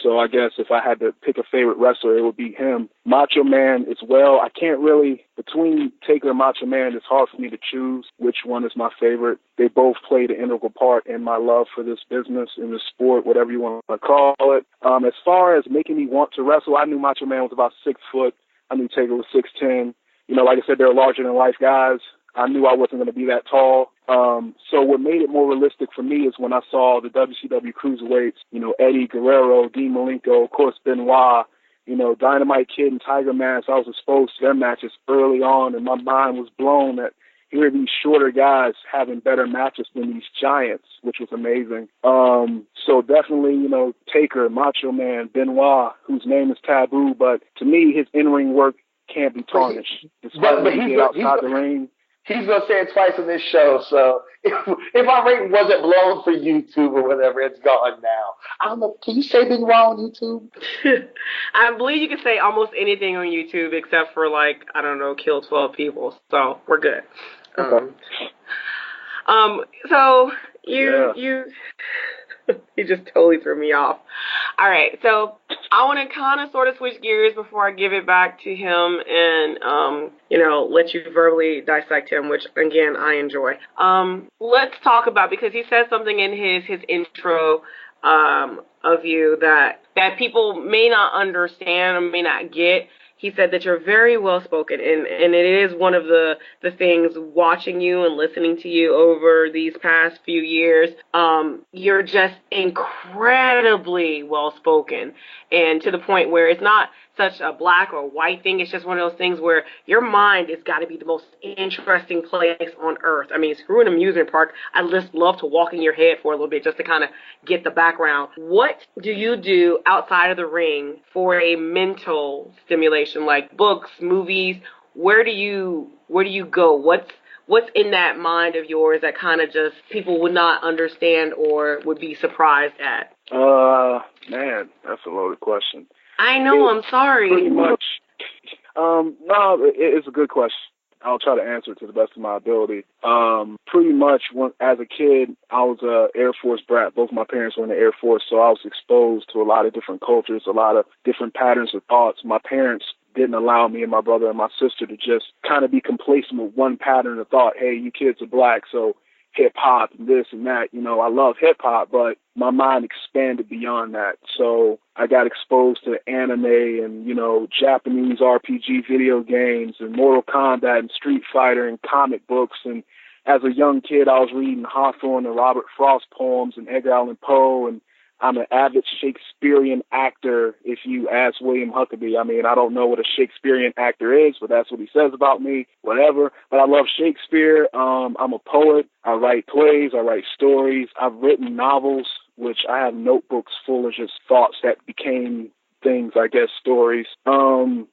So I guess if I had to pick a favorite wrestler, it would be him. Macho Man as well. I can't really, between Taker and Macho Man, it's hard for me to choose which one is my favorite. They both played an integral part in my love for this business, in this sport, whatever you want to call it. As far as making me want to wrestle, I knew Macho Man was about 6 foot. I knew Taker was 6'10". You know, like I said, they're larger-than-life guys. I knew I wasn't going to be that tall. So what made it more realistic for me is when I saw the WCW cruiserweights, you know, Eddie Guerrero, Dean Malenko, of course, Benoit, you know, Dynamite Kid and Tiger Mask. I was exposed to their matches early on, and my mind was blown that here are these shorter guys having better matches than these giants, which was amazing. So definitely, you know, Taker, Macho Man, Benoit, whose name is taboo, but to me, his in-ring work can't be tarnished. Despite when he get outside the ring. He's going to say it twice in this show, so if our rate wasn't blown for YouTube or whatever, it's gone now. I don't know, can you say Benoit on YouTube? I believe you can say almost anything on YouTube except for, like, I don't know, kill 12 people, so we're good. Okay. So you just totally threw me off. All right, so I want to kind of sort of switch gears before I give it back to him and, you know, let you verbally dissect him, which, again, I enjoy. Let's talk about, because he said something in his intro of you that people may not understand or may not get. He said that you're very well-spoken, and it is one of the things watching you and listening to you over these past few years. You're just incredibly well-spoken, and to the point where it's not such a black or white thing. It's just one of those things where your mind has got to be the most interesting place on earth. I mean, screw an amusement park. I just love to walk in your head for a little bit just to kind of get the background. What do you do outside of the ring for a mental stimulation, like books, movies? Where do you go? What's in that mind of yours that kind of just people would not understand or would be surprised at? Man, that's a loaded question. I know, I'm sorry. Pretty much. No, it's a good question. I'll try to answer it to the best of my ability. Pretty much, as a kid, I was an Air Force brat. Both my parents were in the Air Force, so I was exposed to a lot of different cultures, a lot of different patterns of thoughts. My parents didn't allow me and my brother and my sister to just kind of be complacent with one pattern of thought. Hey, you kids are black, so hip-hop and this and that. You know, I love hip-hop, but my mind expanded beyond that. So I got exposed to anime and, you know, Japanese RPG video games and Mortal Kombat and Street Fighter and comic books. And as a young kid, I was reading Hawthorne and Robert Frost poems and Edgar Allan Poe, and I'm an avid Shakespearean actor, if you ask William Huckabee. I mean, I don't know what a Shakespearean actor is, but that's what he says about me, whatever. But I love Shakespeare. I'm a poet. I write plays. I write stories. I've written novels, which I have notebooks full of just thoughts that became things, I guess, stories.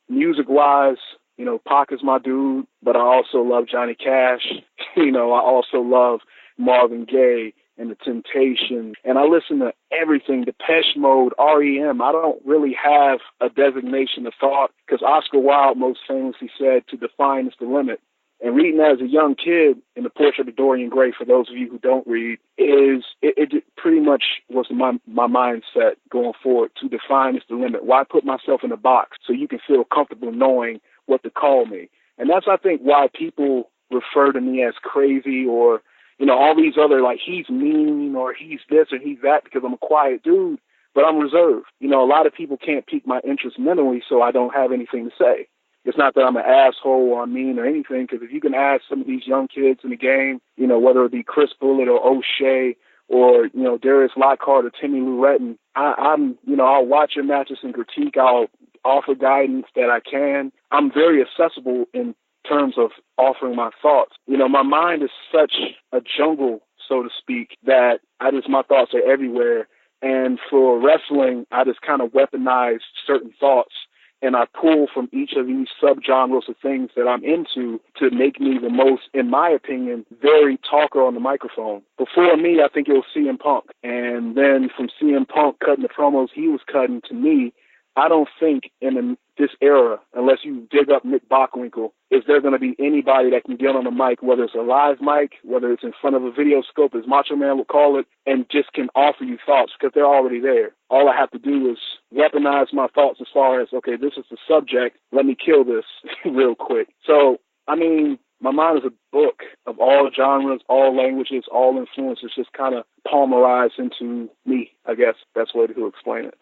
Music-wise, you know, Pac is my dude, but I also love Johnny Cash. You know, I also love Marvin Gaye and The Temptations, and I listen to everything, Depeche Mode, REM. I don't really have a designation of thought, because Oscar Wilde most famously said, to define is the limit. And reading that as a young kid in The Portrait of Dorian Gray, for those of you who don't read, it pretty much was my mindset going forward. To define is the limit. Why put myself in a box so you can feel comfortable knowing what to call me? And that's, I think, why people refer to me as crazy, or, you know, all these other, like, he's mean or he's this or he's that, because I'm a quiet dude, but I'm reserved. You know, a lot of people can't pique my interest mentally, so I don't have anything to say. It's not that I'm an asshole or I'm mean or anything, because if you can ask some of these young kids in the game, you know, whether it be Chris Bullitt or O'Shea or, you know, Darius Lockhart or Timmy Luretton, I'm, you know, I'll watch your matches and critique. I'll offer guidance that I can. I'm very accessible in terms of offering my thoughts. You know, my mind is such a jungle, so to speak, that my thoughts are everywhere. And for wrestling, I just kind of weaponize certain thoughts, and I pull from each of these subgenres of things that I'm into to make me the most, in my opinion, varied talker on the microphone. Before me, I think it was CM Punk. And then from CM Punk cutting the promos he was cutting to me, I don't think in this era, unless you dig up Nick Bockwinkel, is there going to be anybody that can get on the mic, whether it's a live mic, whether it's in front of a video scope, as Macho Man would call it, and just can offer you thoughts, because they're already there. All I have to do is weaponize my thoughts as far as, okay, this is the subject, let me kill this real quick. So, I mean, my mind is a book of all genres, all languages, all influences, just kind of palmerized into me, I guess. That's the way to explain it.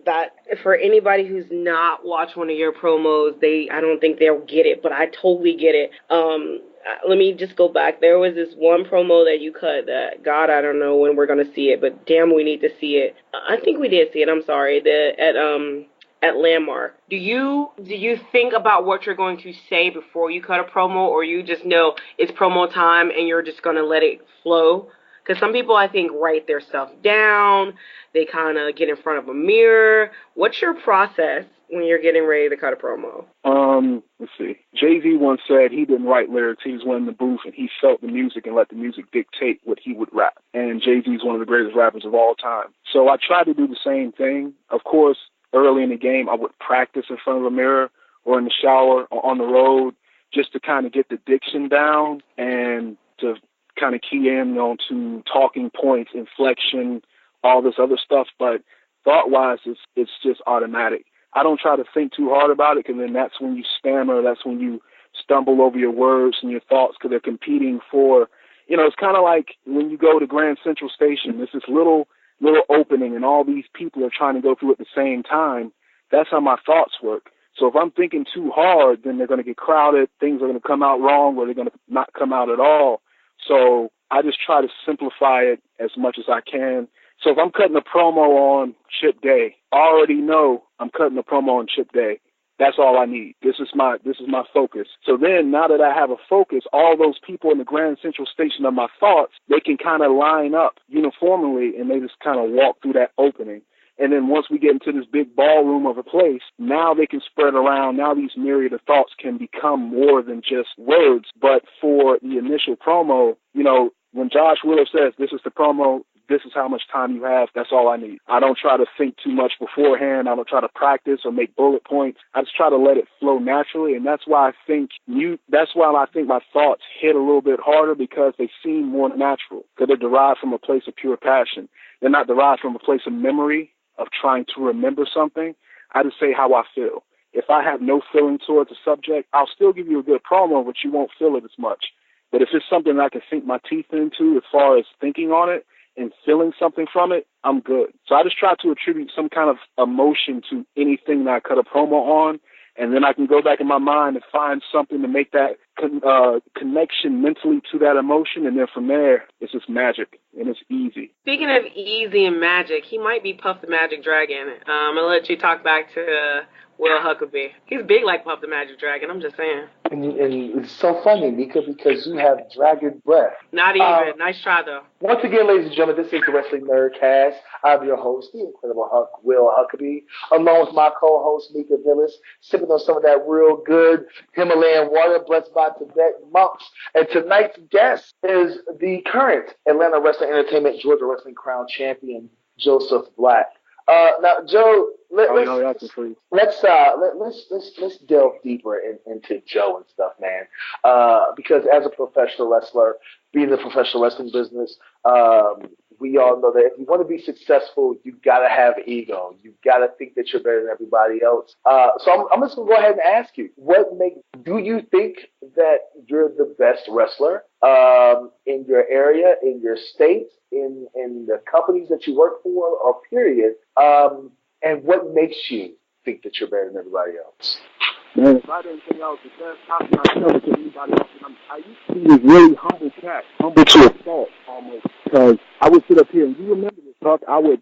That for anybody who's not watched one of your promos, I don't think they'll get it, but I totally get it. Let me just go back. There was this one promo that you cut that, God, I don't know when we're going to see it, but damn, we need to see it. I think we did see it. I'm sorry. At Landmark. Do you think about what you're going to say before you cut a promo, or you just know it's promo time and you're just going to let it flow? Because some people, I think, write their stuff down. They kind of get in front of a mirror. What's your process when you're getting ready to cut a promo? Let's see. Jay-Z once said he didn't write lyrics. He was in the booth and he felt the music and let the music dictate what he would rap. And Jay-Z is one of the greatest rappers of all time. So I try to do the same thing. Of course, early in the game, I would practice in front of a mirror or in the shower or on the road just to kind of get the diction down and to kind of key in onto talking points, inflection, all this other stuff. But thought-wise, it's just automatic. I don't try to think too hard about it, because then that's when you stammer. That's when you stumble over your words and your thoughts, because they're competing for, you know, it's kind of like when you go to Grand Central Station. There's this little opening, and all these people are trying to go through at the same time. That's how my thoughts work. So if I'm thinking too hard, then they're going to get crowded. Things are going to come out wrong, or they're going to not come out at all. So I just try to simplify it as much as I can. So if I'm cutting a promo on Chip Day, I already know I'm cutting a promo on Chip Day. That's all I need. This is my focus. So then, now that I have a focus, all those people in the Grand Central Station of my thoughts, they can kind of line up uniformly, and they just kind of walk through that opening. And then once we get into this big ballroom of a place, now they can spread around. Now these myriad of thoughts can become more than just words. But for the initial promo, you know, when Josh Wheeler says, this is the promo, this is how much time you have, that's all I need. I don't try to think too much beforehand. I don't try to practice or make bullet points. I just try to let it flow naturally. And that's why I think my thoughts hit a little bit harder, because they seem more natural, because they're derived from a place of pure passion. They're not derived from a place of memory, of trying to remember something. I just say how I feel. If I have no feeling towards a subject, I'll still give you a good promo, but you won't feel it as much. But if it's something I can sink my teeth into as far as thinking on it and feeling something from it, I'm good. So I just try to attribute some kind of emotion to anything that I cut a promo on, and then I can go back in my mind and find something to make that connection mentally to that emotion, and then from there, it's just magic, and it's easy. Speaking of easy and magic, he might be Puff the Magic Dragon. I'm going to let you talk back to Will Huckabee. He's big like Puff the Magic Dragon, I'm just saying. And it's so funny, Mika, because you have dragon breath. Not even. Nice try, though. Once again, ladies and gentlemen, this is the Wrestling Nerdcast. I'm your host, the incredible Will Huckabee, along with my co-host, Mika Villas, sipping on some of that real good Himalayan water blessed by Tibetan monks. And tonight's guest is the current Atlanta Wrestling Entertainment Georgia Wrestling Crown Champion, Joseph Black. Now, Joe, let's delve deeper into Joe and stuff, man. Because as a professional wrestler, being in the professional wrestling business, we all know that if you want to be successful, you've got to have ego. You've got to think that you're better than everybody else. So I'm just going to go ahead and ask you, do you think that you're the best wrestler in your area, in your state, in the companies that you work for, or period? And what makes you think that you're better than everybody else? Man, if I didn't think I was the best, how can I tell it to anybody else? I used to be this really humble cat, humble to a fault almost, because I would sit up here, and you remember this talk, I would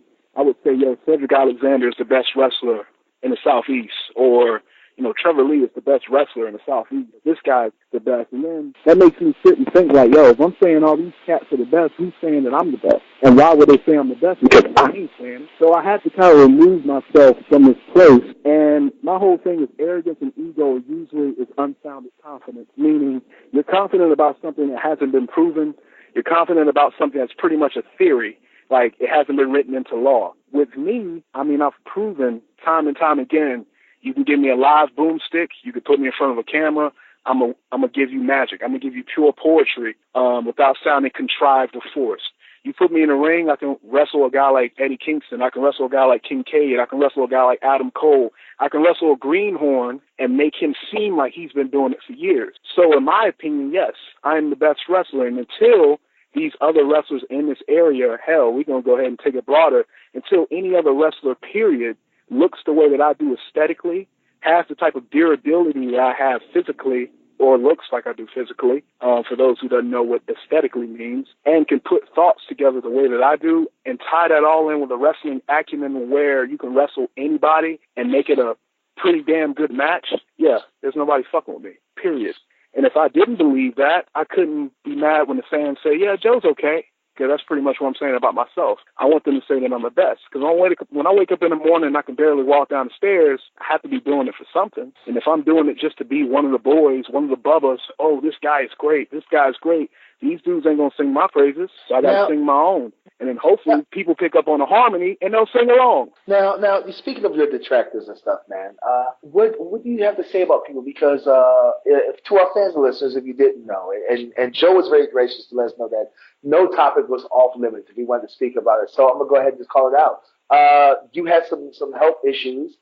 say, yo, Cedric Alexander is the best wrestler in the Southeast, or, you know, Trevor Lee is the best wrestler in the Southeast. This guy's the best. And then that makes me sit and think like, yo, if I'm saying all these cats are the best, who's saying that I'm the best? And why would they say I'm the best? Because I ain't saying it. So I had to kind of remove myself from this place. And my whole thing is arrogance and ego usually is unfounded confidence, meaning you're confident about something that hasn't been proven. You're confident about something that's pretty much a theory, like it hasn't been written into law. With me, I mean, I've proven time and time again, you can give me a live boomstick. You can put me in front of a camera. I'm gonna give you magic. I'm gonna give you pure poetry without sounding contrived or forced. You put me in a ring, I can wrestle a guy like Eddie Kingston. I can wrestle a guy like Kincaid. I can wrestle a guy like Adam Cole. I can wrestle a greenhorn and make him seem like he's been doing it for years. So in my opinion, yes, I'm the best wrestler. And until these other wrestlers in this area, hell, we're going to go ahead and take it broader, until any other wrestler, period, looks the way that I do aesthetically, has the type of durability that I have physically, or looks like I do physically, for those who don't know what aesthetically means, and can put thoughts together the way that I do, and tie that all in with a wrestling acumen where you can wrestle anybody and make it a pretty damn good match, yeah, there's nobody fucking with me, period. And if I didn't believe that, I couldn't be mad when the fans say, yeah, Joe's okay. Because that's pretty much what I'm saying about myself. I want them to say that I'm the best. Because when I wake up in the morning and I can barely walk down the stairs, I have to be doing it for something. And if I'm doing it just to be one of the boys, one of the bubbas, oh, this guy is great, this guy's great, these dudes ain't going to sing my praises, so I got to sing my own. And then hopefully people pick up on the harmony and they'll sing along. Now, speaking of your detractors and stuff, man, what do you have to say about people? Because to our fans and listeners, if you didn't know, and Joe was very gracious to let us know that no topic was off limits if he wanted to speak about it. So I'm going to go ahead and just call it out. You had some health issues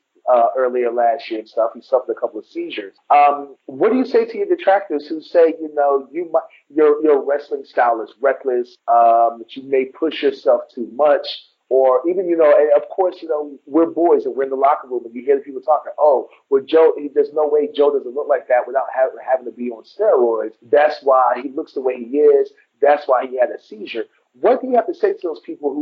earlier last year and stuff. You suffered a couple of seizures. What do you say to your detractors who say, you know, your wrestling style is reckless, that you may push yourself too much, or even, you know, and of course, you know, we're boys and we're in the locker room and you hear the people talking, oh, well, Joe, there's no way Joe doesn't look like that without having to be on steroids. That's why he looks the way he is. That's why he had a seizure. What do you have to say to those people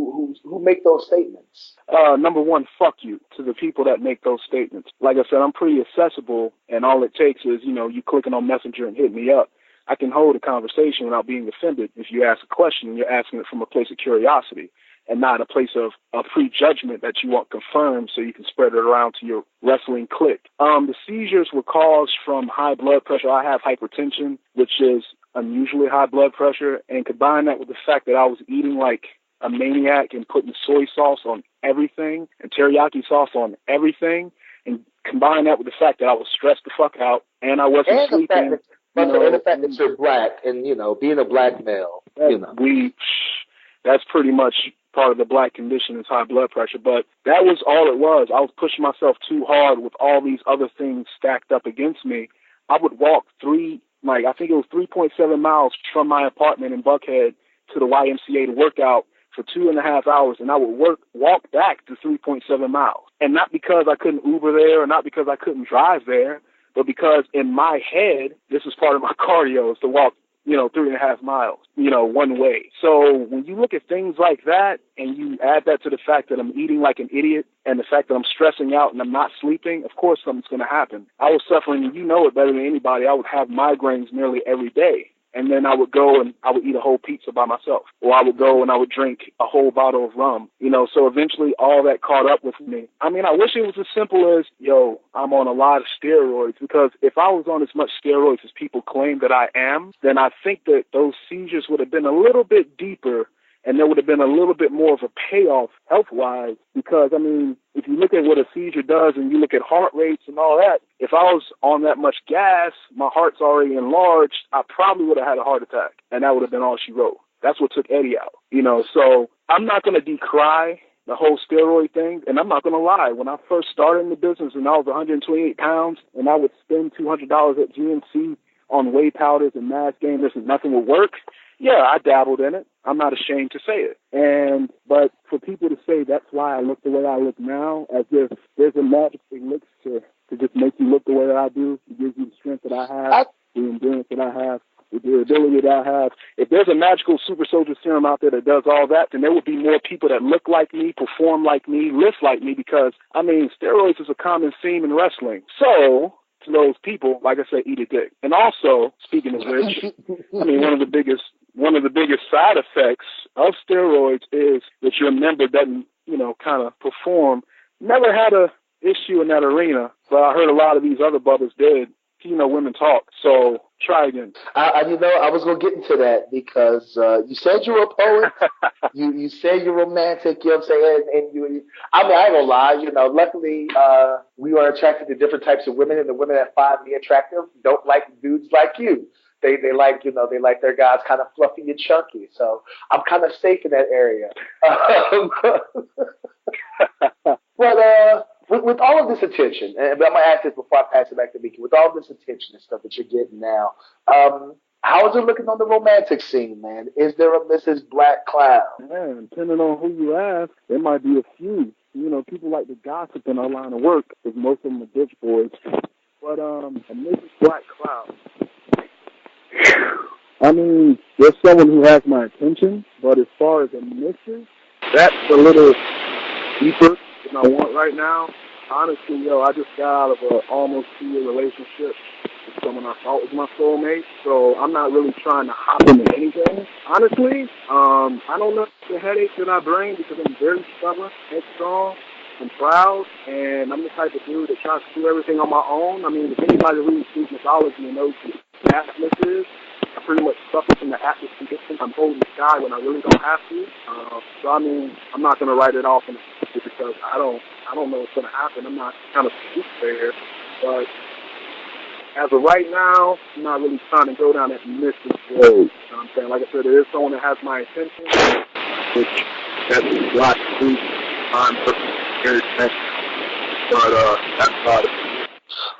who make those statements? Number one, fuck you to the people that make those statements. Like I said, I'm pretty accessible, and all it takes is, you know, you clicking on Messenger and hit me up. I can hold a conversation without being offended. If you ask a question, and you're asking it from a place of curiosity and not a place of prejudgment that you want confirmed so you can spread it around to your wrestling clique. The seizures were caused from high blood pressure. I have hypertension, which is unusually high blood pressure, and combine that with the fact that I was eating like a maniac and putting soy sauce on everything and teriyaki sauce on everything, and combine that with the fact that I was stressed the fuck out and I wasn't sleeping. And the fact that you're black and, you know, being a black male, you know. That's pretty much part of the black condition is high blood pressure. But that was all it was. I was pushing myself too hard with all these other things stacked up against me. I would walk I think it was 3.7 miles from my apartment in Buckhead to the YMCA to work out for 2.5 hours, and I would walk back to 3.7 miles. And not because I couldn't Uber there, or not because I couldn't drive there, but because in my head, this is part of my cardio, is to walk, 3.5 miles, one way. So when you look at things like that and you add that to the fact that I'm eating like an idiot and the fact that I'm stressing out and I'm not sleeping, of course something's going to happen. I was suffering, and you know it better than anybody. I would have migraines nearly every day. And then I would go and I would eat a whole pizza by myself. Or I would go and I would drink a whole bottle of rum. So eventually all that caught up with me. I mean, I wish it was as simple as, I'm on a lot of steroids. Because if I was on as much steroids as people claim that I am, then I think that those seizures would have been a little bit deeper, and there would have been a little bit more of a payoff health-wise. Because, I mean, if you look at what a seizure does and you look at heart rates and all that, if I was on that much gas, my heart's already enlarged, I probably would have had a heart attack. And that would have been all she wrote. That's what took Eddie out. So I'm not going to decry the whole steroid thing. And I'm not going to lie. When I first started in the business and I was 128 pounds and I would spend $200 at GNC on whey powders and mass gainers and nothing would work, yeah, I dabbled in it. I'm not ashamed to say it. But for people to say that's why I look the way I look now, as if there's a magic elixir to just make you look the way that I do, to give you the strength that I have, the endurance that I have, the durability that I have. If there's a magical super soldier serum out there that does all that, then there would be more people that look like me, perform like me, lift like me, because, I mean, steroids is a common theme in wrestling. So, to those people, like I said, eat a dick. And also, speaking of which, I mean, one of the biggest side effects of steroids is that your member doesn't, kind of perform. Never had a issue in that arena, but I heard a lot of these other brothers did. Women talk. So try again. I was going to get into that because you said you were a poet. you said you're romantic. You know what I'm saying? And I ain't going to lie. Luckily, we are attracted to different types of women, and the women that find me attractive don't like dudes like you. They like, they like their guys kind of fluffy and chunky. So I'm kind of safe in that area. But with all of this attention, and I'm going to ask this before I pass it back to Miki, with all of this attention and stuff that you're getting now, how is it looking on the romantic scene, man? Is there a Mrs. Black Cloud? Man, depending on who you ask, there might be a few. People like to gossip in our line of work, because most of them are bitch boys. But a Mrs. Black Cloud, I mean, there's someone who has my attention, but as far as a mission, that's a little deeper than I want right now. Honestly, I just got out of an almost 2-year relationship with someone I thought was my soulmate, so I'm not really trying to hop into anything. Honestly, I don't know the headache that I bring because I'm very stubborn, headstrong, and proud, and I'm the type of dude that tries to do everything on my own. I mean, if anybody reads Greek mythology and knows what Atlas is, I pretty much suffer from the Atlas condition. I'm holding the sky when I really don't have to. So I mean, I'm not going to write it off in the future because I don't know what's going to happen. I'm not kind of there, but as of right now, I'm not really trying to go down that mystic road. You know what I'm saying? Like I said, there is someone that has my attention, which that's a lot to do. I'm very thankful, but that's about it.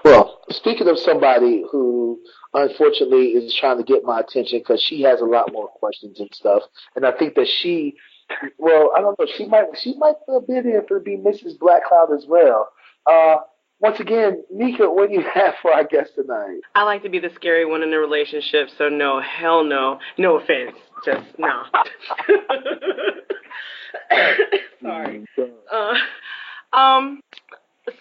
Well, speaking of somebody who unfortunately is trying to get my attention because she has a lot more questions and stuff, and I think that I don't know, she might bid in for be Mrs. Black Cloud as well. Once again, Nika, what do you have for our guest tonight? I like to be the scary one in the relationship, so no, hell no. No offense, just no. Sorry.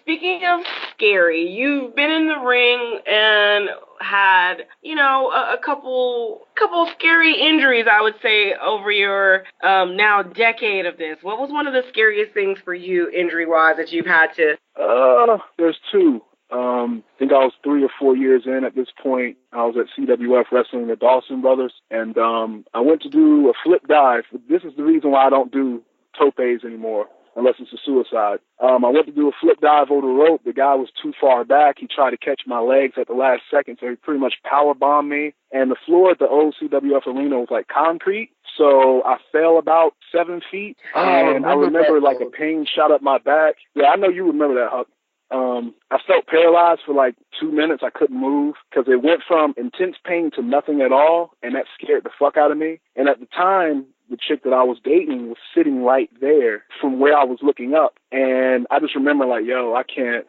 Speaking of scary, you've been in the ring and had, a couple scary injuries, I would say, over your now decade of this. What was one of the scariest things for you, injury-wise, that you've had to? There's two. I think I was 3 or 4 years in at this point. I was at CWF wrestling the Dawson brothers, and I went to do a flip dive. This is the reason why I don't do topes anymore, unless it's a suicide. I went to do a flip dive over the rope. The guy was too far back. He tried to catch my legs at the last second, so he pretty much power bombed me. And the floor at the old CWF arena was like concrete, so I fell about 7 feet. And I remember like a pain shot up my back. Yeah, I know you remember that, Huck. I felt paralyzed for like 2 minutes. I couldn't move because it went from intense pain to nothing at all, and that scared the fuck out of me. And at the time, the chick that I was dating was sitting right there from where I was looking up. And I just remember like, yo, I can't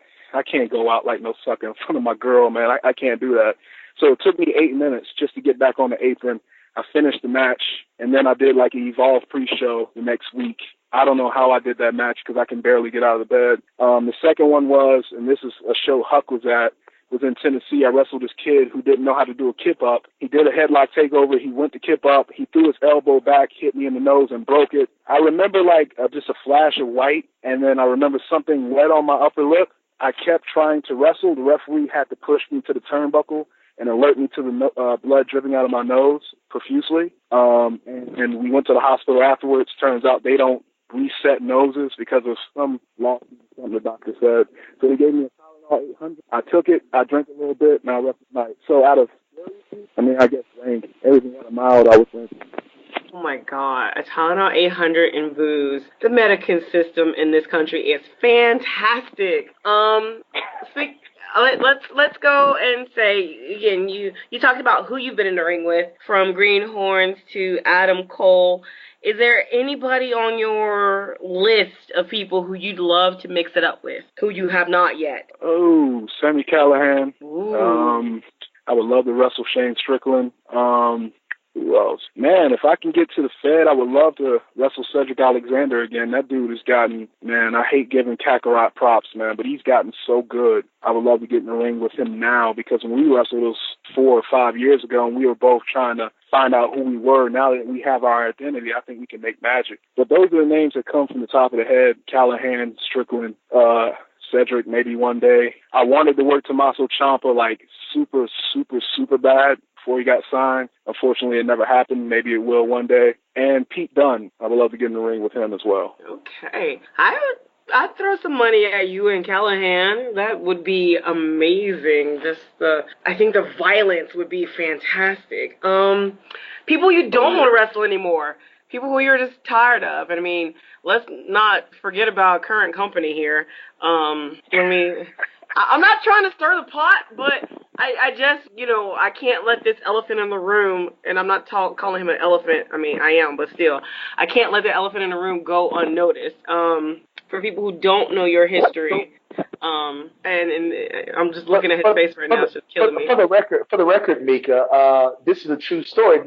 go out like no sucker in front of my girl, man. I can't do that. So it took me 8 minutes just to get back on the apron. I finished the match, and then I did like an Evolve pre-show the next week. I don't know how I did that match because I can barely get out of the bed. The second one was, and this is a show Huck was at, was in Tennessee. I wrestled this kid who didn't know how to do a kip up. He did a headlock takeover. He went to kip up. He threw his elbow back, hit me in the nose, and broke it. I remember like just a flash of white, and then I remember something wet on my upper lip. I kept trying to wrestle. The referee had to push me to the turnbuckle and alert me to the blood dripping out of my nose profusely. And we went to the hospital afterwards. Turns out they don't reset noses because of some law, something the doctor said. So they gave me a Tylenol 800. I took it. I drank a little bit, and I left at night. So out of, I guess rank, everything out of mild, I was drinking. Oh my God, a Tylenol 800 and booze. The medical system in this country is fantastic. Let's go and say again. You talked about who you've been in the ring with, from Greenhorns to Adam Cole. Is there anybody on your list of people who you'd love to mix it up with, who you have not yet? Oh, Sammy Callahan. Ooh. I would love to wrestle Shane Strickland. Who else? Man, if I can get to the Fed, I would love to wrestle Cedric Alexander again. That dude has gotten, man, I hate giving Kakarot props, man, but he's gotten so good. I would love to get in the ring with him now, because when we wrestled those 4 or 5 years ago and we were both trying to find out who we were, now that we have our identity, I think we can make magic. But those are the names that come from the top of the head: Callahan, Strickland, Cedric, maybe one day. I wanted to work Tommaso Ciampa like super, super, super bad before he got signed. Unfortunately, it never happened. Maybe it will one day. And Pete Dunne, I would love to get in the ring with him as well. Okay. I'd throw some money at you and Callahan. That would be amazing. I think the violence would be fantastic. People you don't want to wrestle anymore. People who you're just tired of. I mean, let's not forget about current company here. I'm not trying to stir the pot, but I just, I can't let this elephant in the room, and I'm not calling him an elephant. I mean, I am, but still, I can't let the elephant in the room go unnoticed. For people who don't know your history, and I'm just looking at his face right now, it's just killing me. For the record, Mika, this is a true story.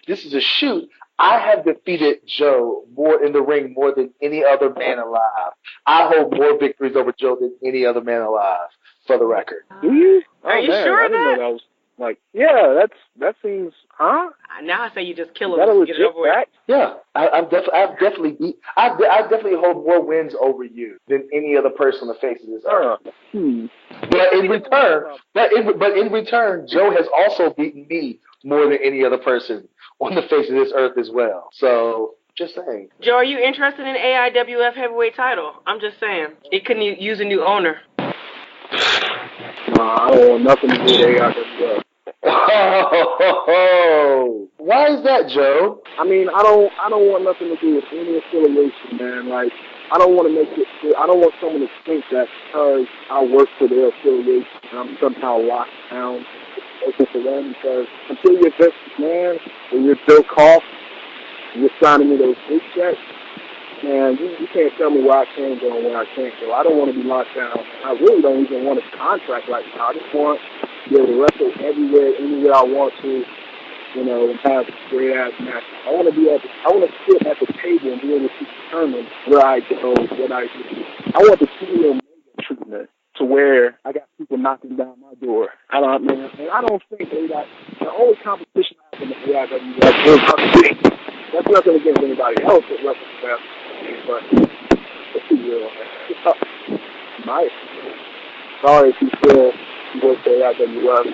This is a shoot. I have defeated Joe in the ring more than any other man alive. I hold more victories over Joe than any other man alive, for the record. Do you? Are you man, sure I of didn't that? know that was like, yeah, that seems, huh? Now I say you just kill Is that a him. Get it legit over with. fact? Yeah, I definitely hold more wins over you than any other person on the face of this earth. But in return, Joe has also beaten me more than any other person on the face of this earth as well. So, just saying. Joe, are you interested in AIWF heavyweight title? I'm just saying. It could use a new owner. I don't want nothing to do with AIWF. Oh, why is that, Joe? I mean, I don't want nothing to do with any affiliation, man. Like, I don't want to make it. I don't want someone to think that because I work for their affiliation, I'm somehow locked down working for them. Because until you're this man, or you're Bill Koff, and you're signing me those big checks, man, you can't tell me where I can go and where I can't go. I don't want to be locked down. I really don't even want a contract right now. I just want to be able to wrestle everywhere, anywhere I want to, and have great ass matches. I want to sit at the table and be able to determine where I go, what I do. I want the Omega treatment to where I got people knocking down my door. I don't think the only competition I have in the AIWF is competition. That's nothing against anybody else that wrestles best, but let's be real, man. My sorry if you feel you work for AIWF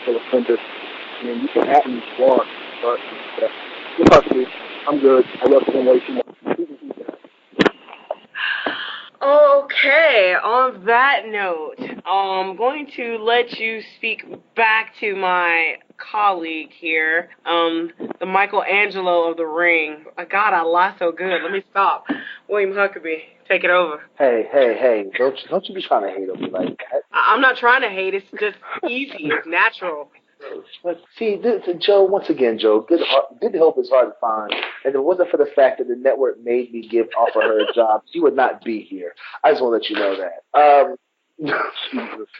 for offended. I mean, you can at me once, but I'm good. I wrestle them way too much. Okay, on that note, I'm going to let you speak back to my colleague here, the Michelangelo of the ring. God, I lie so good. Let me stop. William Huckabee, take it over. Hey! Don't you be trying to hate on me like that. I'm not trying to hate. It's just easy. It's natural. But see, Joe, once again, Joe, good help is hard to find. And if it wasn't for the fact that the network made me offer her a job, she would not be here. I just want to let you know that.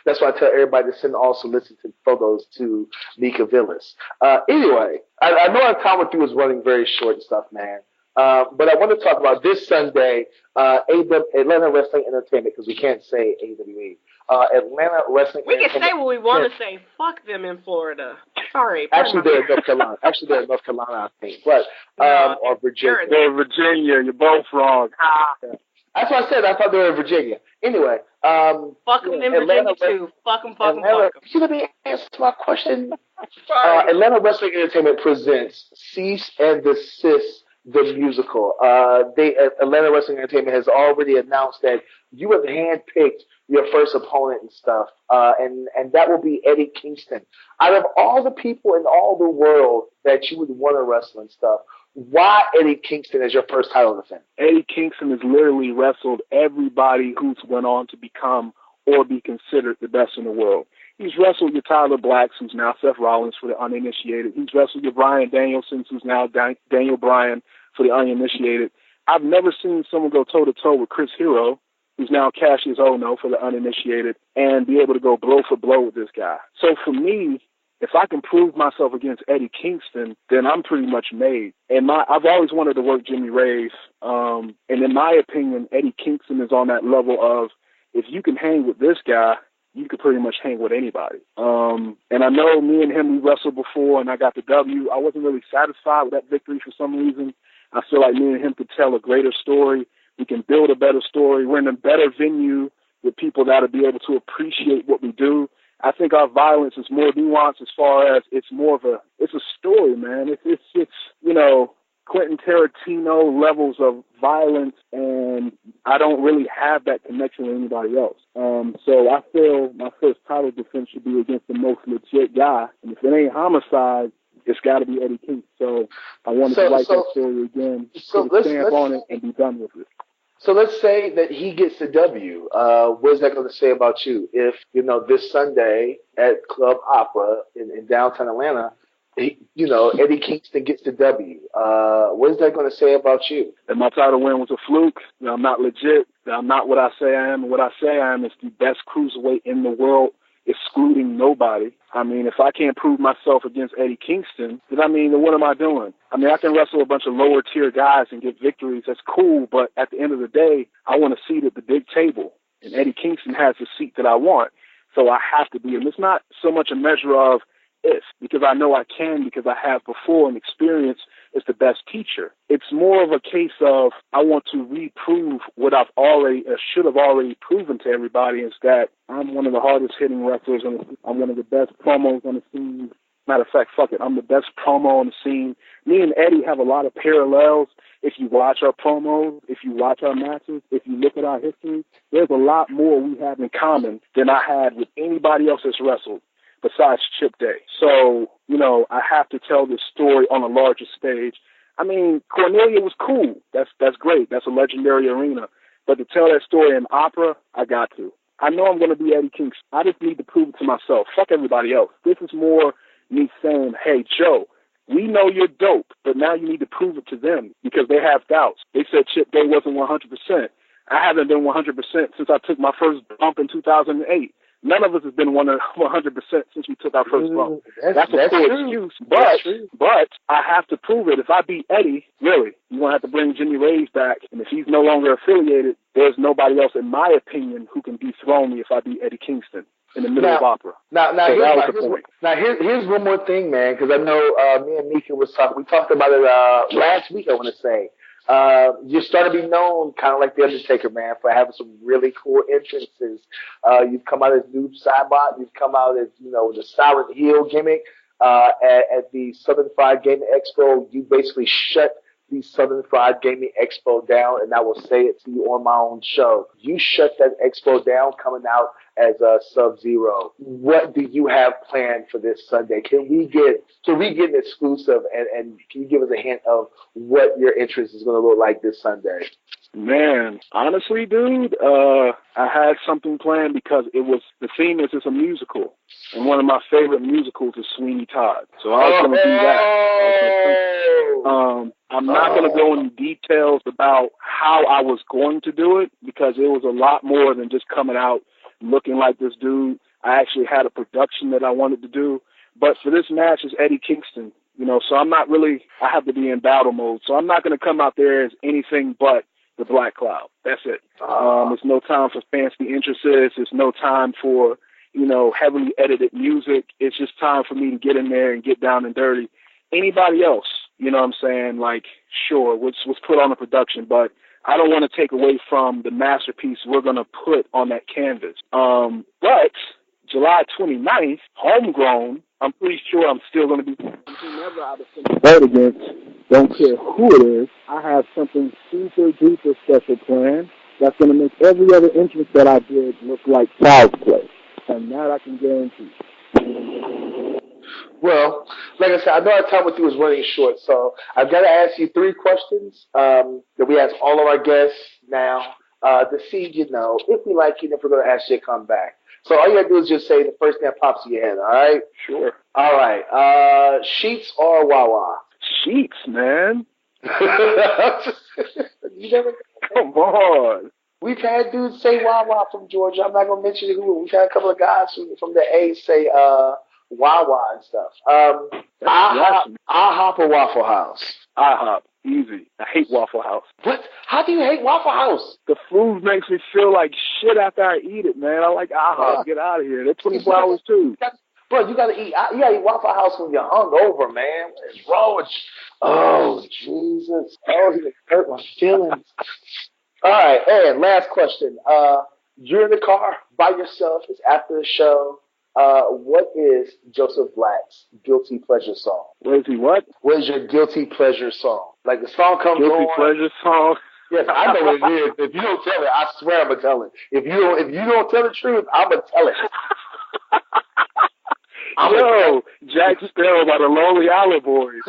That's why I tell everybody to send all solicited photos to Mika Villas. Anyway, I know our time with you is running very short and stuff, man. But I want to talk about this Sunday, Atlanta Wrestling Entertainment, because we can't say AWE. Atlanta Wrestling We Entertainment. can say what we want to say. Fuck them in Florida. Sorry. Actually, they're in North Carolina. I think. But, or Virginia. They're in Virginia. You're both wrong. Yeah. That's what I said. I thought they were in Virginia. Anyway. Fuck them in Virginia, too. Fuck them. You let me answer my question. Sorry. Atlanta Wrestling Entertainment presents Cease and Desist, the musical. Atlanta Wrestling Entertainment has already announced that you have handpicked your first opponent and stuff, and that will be Eddie Kingston. Out of all the people in all the world that you would want to wrestle and stuff, why Eddie Kingston as your first title defense? Eddie Kingston has literally wrestled everybody who's went on to become or be considered the best in the world. He's wrestled your Tyler Blacks, who's now Seth Rollins for the uninitiated. He's wrestled your Bryan Danielsons, who's now Daniel Bryan for the uninitiated. I've never seen someone go toe-to-toe with Chris Hero, who's now Cassius Ohno for the uninitiated, and be able to go blow for blow with this guy. So for me, if I can prove myself against Eddie Kingston, then I'm pretty much made. And I've always wanted to work Jimmy Rave, and in my opinion, Eddie Kingston is on that level of, if you can hang with this guy, you could pretty much hang with anybody. And I know me and him, we wrestled before, and I got the W. I wasn't really satisfied with that victory for some reason. I feel like me and him could tell a greater story. We can build a better story. We're in a better venue with people that will be able to appreciate what we do. I think our violence is more nuanced as far as it's a story, man. It's you know, Quentin Tarantino levels of violence, and I don't really have that connection with anybody else. So I feel my first title defense should be against the most legit guy, and if it ain't Homicide, it's got to be Eddie King. So I wanted to write that story again, put a stamp on it, and be done with it. So let's say that he gets the W. What is that going to say about you? If, this Sunday at Club Opera in downtown Atlanta, Eddie Kingston gets the W. What is that going to say about you? That my title win was a fluke, that I'm not legit, that I'm not what I say I am, and what I say I am is the best cruiserweight in the world, excluding nobody. I mean, if I can't prove myself against Eddie Kingston, then what am I doing? I mean, I can wrestle a bunch of lower tier guys and get victories. That's cool, but at the end of the day, I want a seat at the big table, and Eddie Kingston has the seat that I want. So I have to be, and it's not so much a measure of if, because I know I can, because I have before, and experience is the best teacher. It's more of a case of I want to reprove what I've already, should have already proven to everybody, is that I'm one of the hardest hitting wrestlers, and I'm one of the best promos on the scene. Matter of fact, fuck it, I'm the best promo on the scene. Me and Eddie have a lot of parallels. If you watch our promos, if you watch our matches, if you look at our history, there's a lot more we have in common than I had with anybody else that's wrestled besides Chip Day. So, I have to tell this story on a larger stage. I mean, Cornelia was cool. That's great. That's a legendary arena. But to tell that story in opera, I got to. I know I'm going to be Eddie Kingston. I just need to prove it to myself. Fuck everybody else. This is more me saying, hey, Joe, we know you're dope, but now you need to prove it to them because they have doubts. They said Chip Day wasn't 100%. I haven't been 100% since I took my first bump in 2008. None of us has been 100% since we took our first bump. That's a poor excuse, but I have to prove it. If I beat Eddie, really, you're going to have to bring Jimmy Reyes back. And if he's no longer affiliated, there's nobody else, in my opinion, who can dethrone me if I beat Eddie Kingston in the middle of opera. Here's one more thing, man, because I know me and Mika was talking. We talked about it last week, I want to say. You started to be known kind of like The Undertaker, man, for having some really cool entrances. You've come out as Noob Saibot. You've come out as, the Silent Hill gimmick. At the Southern Fried Gaming Expo, you basically shut the Southern Fried Gaming Expo down, and I will say it to you on my own show. You shut that expo down coming out as a Sub-Zero. What do you have planned for this Sunday? Can we get an exclusive, and can you give us a hint of what your interest is going to look like this Sunday? Man, honestly, dude, I had something planned because the theme is it's a musical, and one of my favorite musicals is Sweeney Todd. So I was going to do that. I'm not going to go into details about how I was going to do it because it was a lot more than just coming out looking like this dude. I actually had a production that I wanted to do. But for this match, it's Eddie Kingston, so I'm not really, I have to be in battle mode. So I'm not going to come out there as anything but the Black Cloud. That's it. There's no time for fancy entrances. There's no time for, heavily edited music. It's just time for me to get in there and get down and dirty. Anybody else, you know what I'm saying? Like, sure, was put on a production, but I don't want to take away from the masterpiece we're going to put on that canvas. But July 29th, Homegrown, I'm pretty sure I'm still going to be whomever I vote against. Don't care who it is. I have something super duper special planned that's going to make every other entrance that I did look like child's play. And that I can guarantee. Well, like I said, I know our time with you is running short, so I've got to ask you 3 questions that we ask all of our guests now to see, if we like you and if we're going to ask you to come back. So all you got to do is just say the first thing that pops in your head, all right? Sure. All right. Sheets or Wawa? Sheets, man. You never. Come on. We've had dudes say Wawa from Georgia. I'm not going to mention who. We've had a couple of guys from the A say Wawa and stuff. IHOP or Waffle House? IHOP. Easy. I hate Waffle House. What? How do you hate Waffle House? The food makes me feel like shit after I eat it, man. I like IHOP. Get out of here. They're 24 hours too. Bro, you gotta eat Waffle House when you're hungover, man. What is wrong with you? Oh, Jesus. Oh, he hurt my feelings. All right, and last question. You're in the car by yourself. It's after the show. What is Joseph Black's guilty pleasure song? What is he, what? What is your guilty pleasure song? Like the song comes guilty on. Guilty pleasure song? Yes, I know what it is. If you don't tell it, I swear I'm going to tell it. If you don't tell the truth, I'm going to tell it. Yo, Jack Sparrow by the Lonely Island Boys.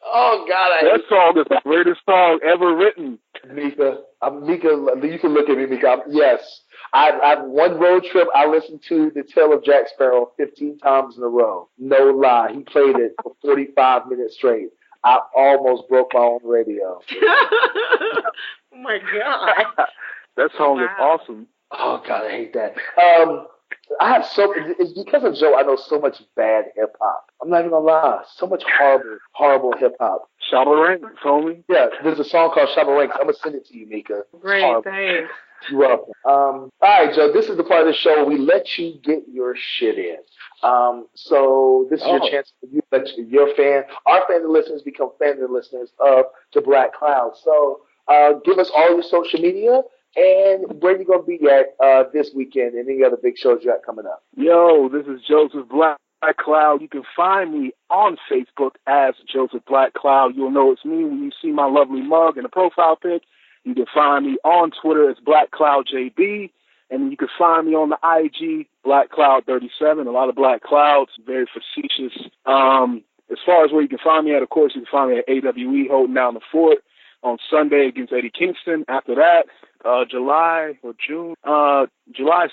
Oh, God. That song is the greatest song ever written. Mika, you can look at me, Mika. Yes. I've one road trip, I listened to The Tale of Jack Sparrow 15 times in a row. No lie. He played it for 45 minutes straight. I almost broke my own radio. Oh, my God. That song is awesome. Oh, God, I hate that. It's because of Joe, I know so much bad hip-hop. I'm not even going to lie. So much horrible hip-hop. Shabba Ranks, homie. Yeah, there's a song called Shabba Ranks. I'm going to send it to you, Mika. Great, thanks. You're welcome. All right, Joe, this is the part of the show where we let you get your shit in. So this is your chance for you to let our fan listeners become fan listeners of The Black Cloud. So give us all your social media and where you're going to be at this weekend and any other big shows you got coming up. Yo, this is Joseph Black Cloud. You can find me on Facebook as Joseph Black Cloud. You'll know it's me when you see my lovely mug and a profile pic. You can find me on Twitter as Black Cloud JB, and you can find me on the IG Black Cloud 37. A lot of Black Clouds, very facetious. As far as where you can find me at, of course, you can find me at AWE holding down the fort on Sunday against Eddie Kingston. After that, July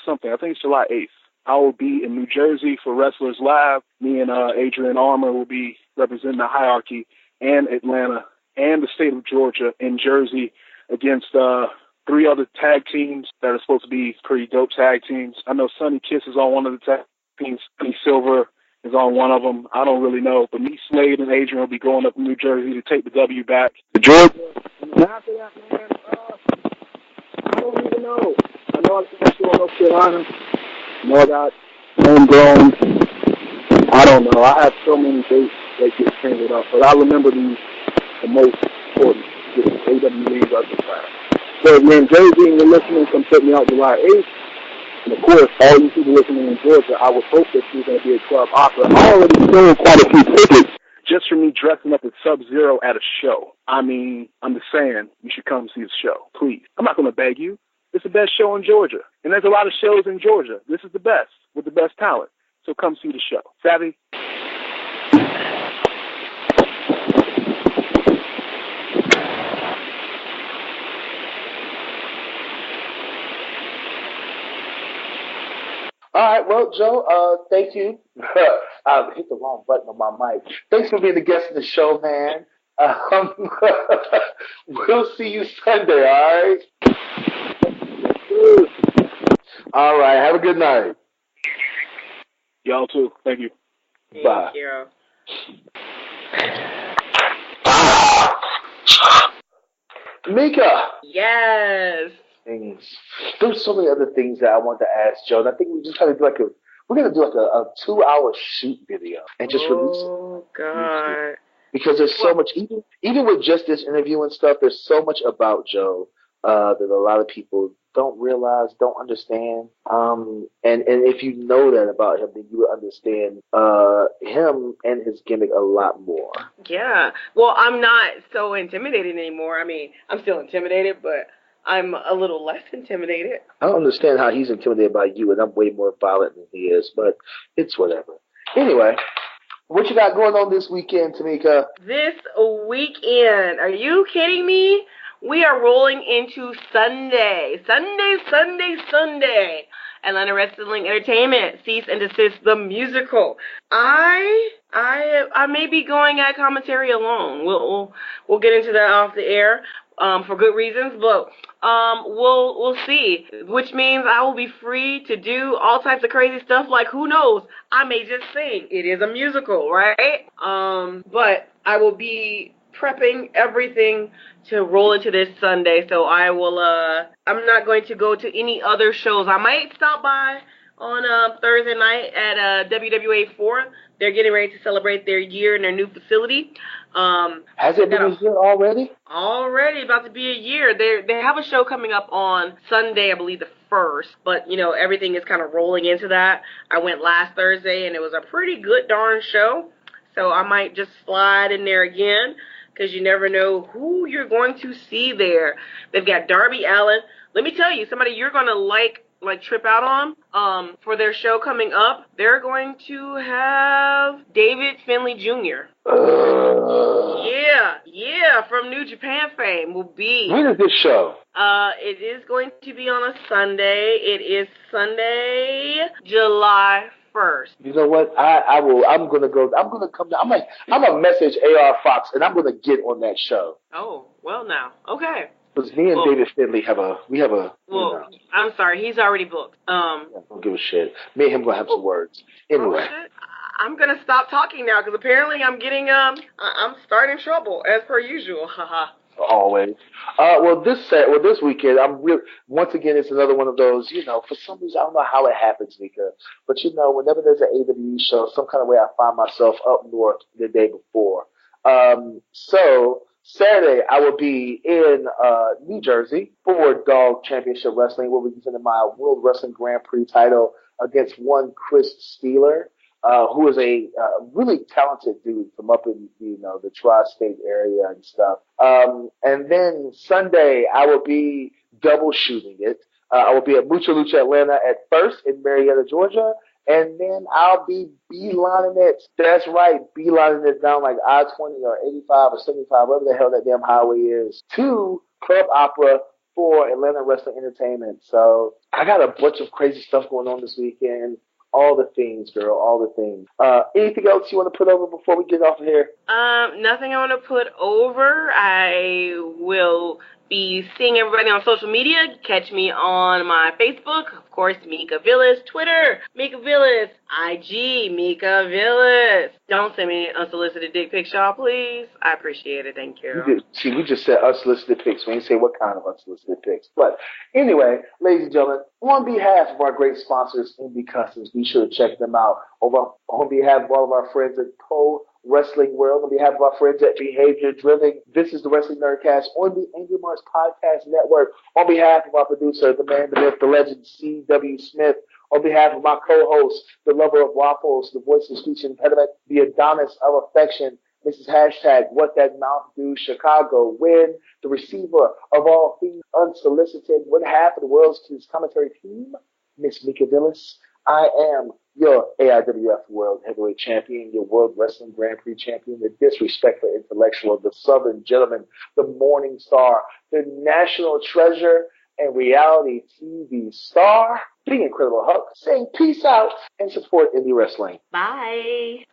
something. I think it's July 8th. I will be in New Jersey for Wrestlers Lab. Me and Adrian Armour will be representing the Hierarchy and Atlanta and the state of Georgia in Jersey against 3 other tag teams that are supposed to be pretty dope tag teams. I know Sonny Kiss is on one of the tag teams. Penny Silver is on one of them. I don't really know. But me, Slade, and Adrian will be going up to New Jersey to take the W back to Georgia. And after that, man, I don't even know. I know I'm still in North Carolina. I know I got homegrown. I don't know. I have so many dates that get tangled up. But I remember the most important. AWE's are the class. So if you're in Jersey and you're listening, come check me out July 8th. And of course, all you people listening in Georgia, I would hope that you're going to be at Club Opera. I already sold quite a few tickets just for me dressing up as Sub-Zero at a show. I mean, I'm just saying you should come see the show, please. I'm not going to beg you. It's the best show in Georgia. And there's a lot of shows in Georgia. This is the best, with the best talent. So come see the show. Savvy? All right, well, Joe, thank you. I hit the wrong button on my mic. Thanks for being the guest of the show, man. We'll see you Sunday, all right? All right, have a good night. Y'all too. Thank you. Bye. Thank you. Mika. Yes. Things. There's so many other things that I want to ask Joe. And I think we just gotta do we're gonna do a 2-hour shoot video and just release it. Oh God. Because there's so much, even with just this interview and stuff, there's so much about Joe that a lot of people don't realize, don't understand. And if you know that about him, then you will understand him and his gimmick a lot more. Yeah. Well, I'm not so intimidated anymore. I mean, I'm still intimidated, but I'm a little less intimidated. I don't understand how he's intimidated by you, and I'm way more violent than he is, but it's whatever. Anyway, what you got going on this weekend, Tamika? This weekend, are you kidding me? We are rolling into Sunday. Atlanta Wrestling Entertainment, Cease and Desist the musical. I may be going at commentary alone. We'll get into that off the air for good reasons, but we'll see. Which means I will be free to do all types of crazy stuff. Like, who knows? I may just sing. It is a musical, right? But I will be prepping everything to roll into this Sunday, so I will I'm not going to go to any other shows. I might stop by on Thursday night at WWA 4. They're getting ready to celebrate their year in their new facility. Has it been a year already? Already about to be a year. They have a show coming up on Sunday, I believe the 1st, but you know, everything is kind of rolling into that. I went last Thursday and it was a pretty good darn show, so I might just slide in there again, because you never know who you're going to see there. They've got Darby Allin. Let me tell you, somebody you're going to like trip out on for their show coming up. They're going to have David Finlay Jr. Yeah, from New Japan fame will be. When is this show? It is going to be on a Sunday. It is Sunday, July 1st. You know what? I'm gonna go. I'm gonna come down. I'm gonna message AR Fox, and I'm gonna get on that show. Oh, well now. Okay. Because me and David Finlay have a. Well, you know. I'm sorry, he's already booked. I don't give a shit. Me and him gonna have some words. Anyway. Oh, I'm gonna stop talking now because apparently I'm getting I'm starting trouble as per usual. Haha. Always. Well, this weekend, I'm really, once again, it's another one of those, you know, for some reason, I don't know how it happens, Mika, but you know, whenever there's an AWE show, some kind of way I find myself up north the day before. So Saturday, I will be in New Jersey for Dog Championship Wrestling, where we'll be defending my World Wrestling Grand Prix title against one Chris Steeler. Who is a really talented dude from up in, you know, the tri-state area and stuff. And then Sunday, I will be double shooting it. I will be at Mucha Lucha Atlanta at first in Marietta, Georgia, and then I'll be beelining it. That's right, beelining it down like I-20 or 85 or 75, whatever the hell that damn highway is, to Club Opera for Atlanta Wrestling Entertainment. So I got a bunch of crazy stuff going on this weekend. All the things, girl, all the things. Anything else you want to put over before we get off of here? Nothing I want to put over. I will be seeing everybody on social media. Catch me on my Facebook, of course, Mika Villas, Twitter, Mika Villas, IG, Mika Villas. Don't send me unsolicited dick pics, y'all, please. I appreciate it. Thank you. See, we just said unsolicited pics. We didn't say what kind of unsolicited pics. But anyway, ladies and gentlemen, on behalf of our great sponsors, MB Customs, be sure to check them out. On behalf of all of our friends at Pro Wrestling World, on behalf of our friends at Behavior Driven, this is the Wrestling Nerdcast on the Angry Marks Podcast Network. On behalf of our producer, the man, the myth, the legend, C.W. Smith. On behalf of my co-host, the lover of waffles, the voice of speech impediment, the Adonis of affection, Mrs. Hashtag What That Mouth Do, Chicago Win, the receiver of all things unsolicited, one half of the world's commentary team, Miss Mika Villas. I am your AIWF World Heavyweight Champion, your World Wrestling Grand Prix Champion, the disrespectful intellectual, the Southern Gentleman, the Morning Star, the National Treasure, and reality TV star, the Incredible Hulk, saying peace out and support indie wrestling. Bye.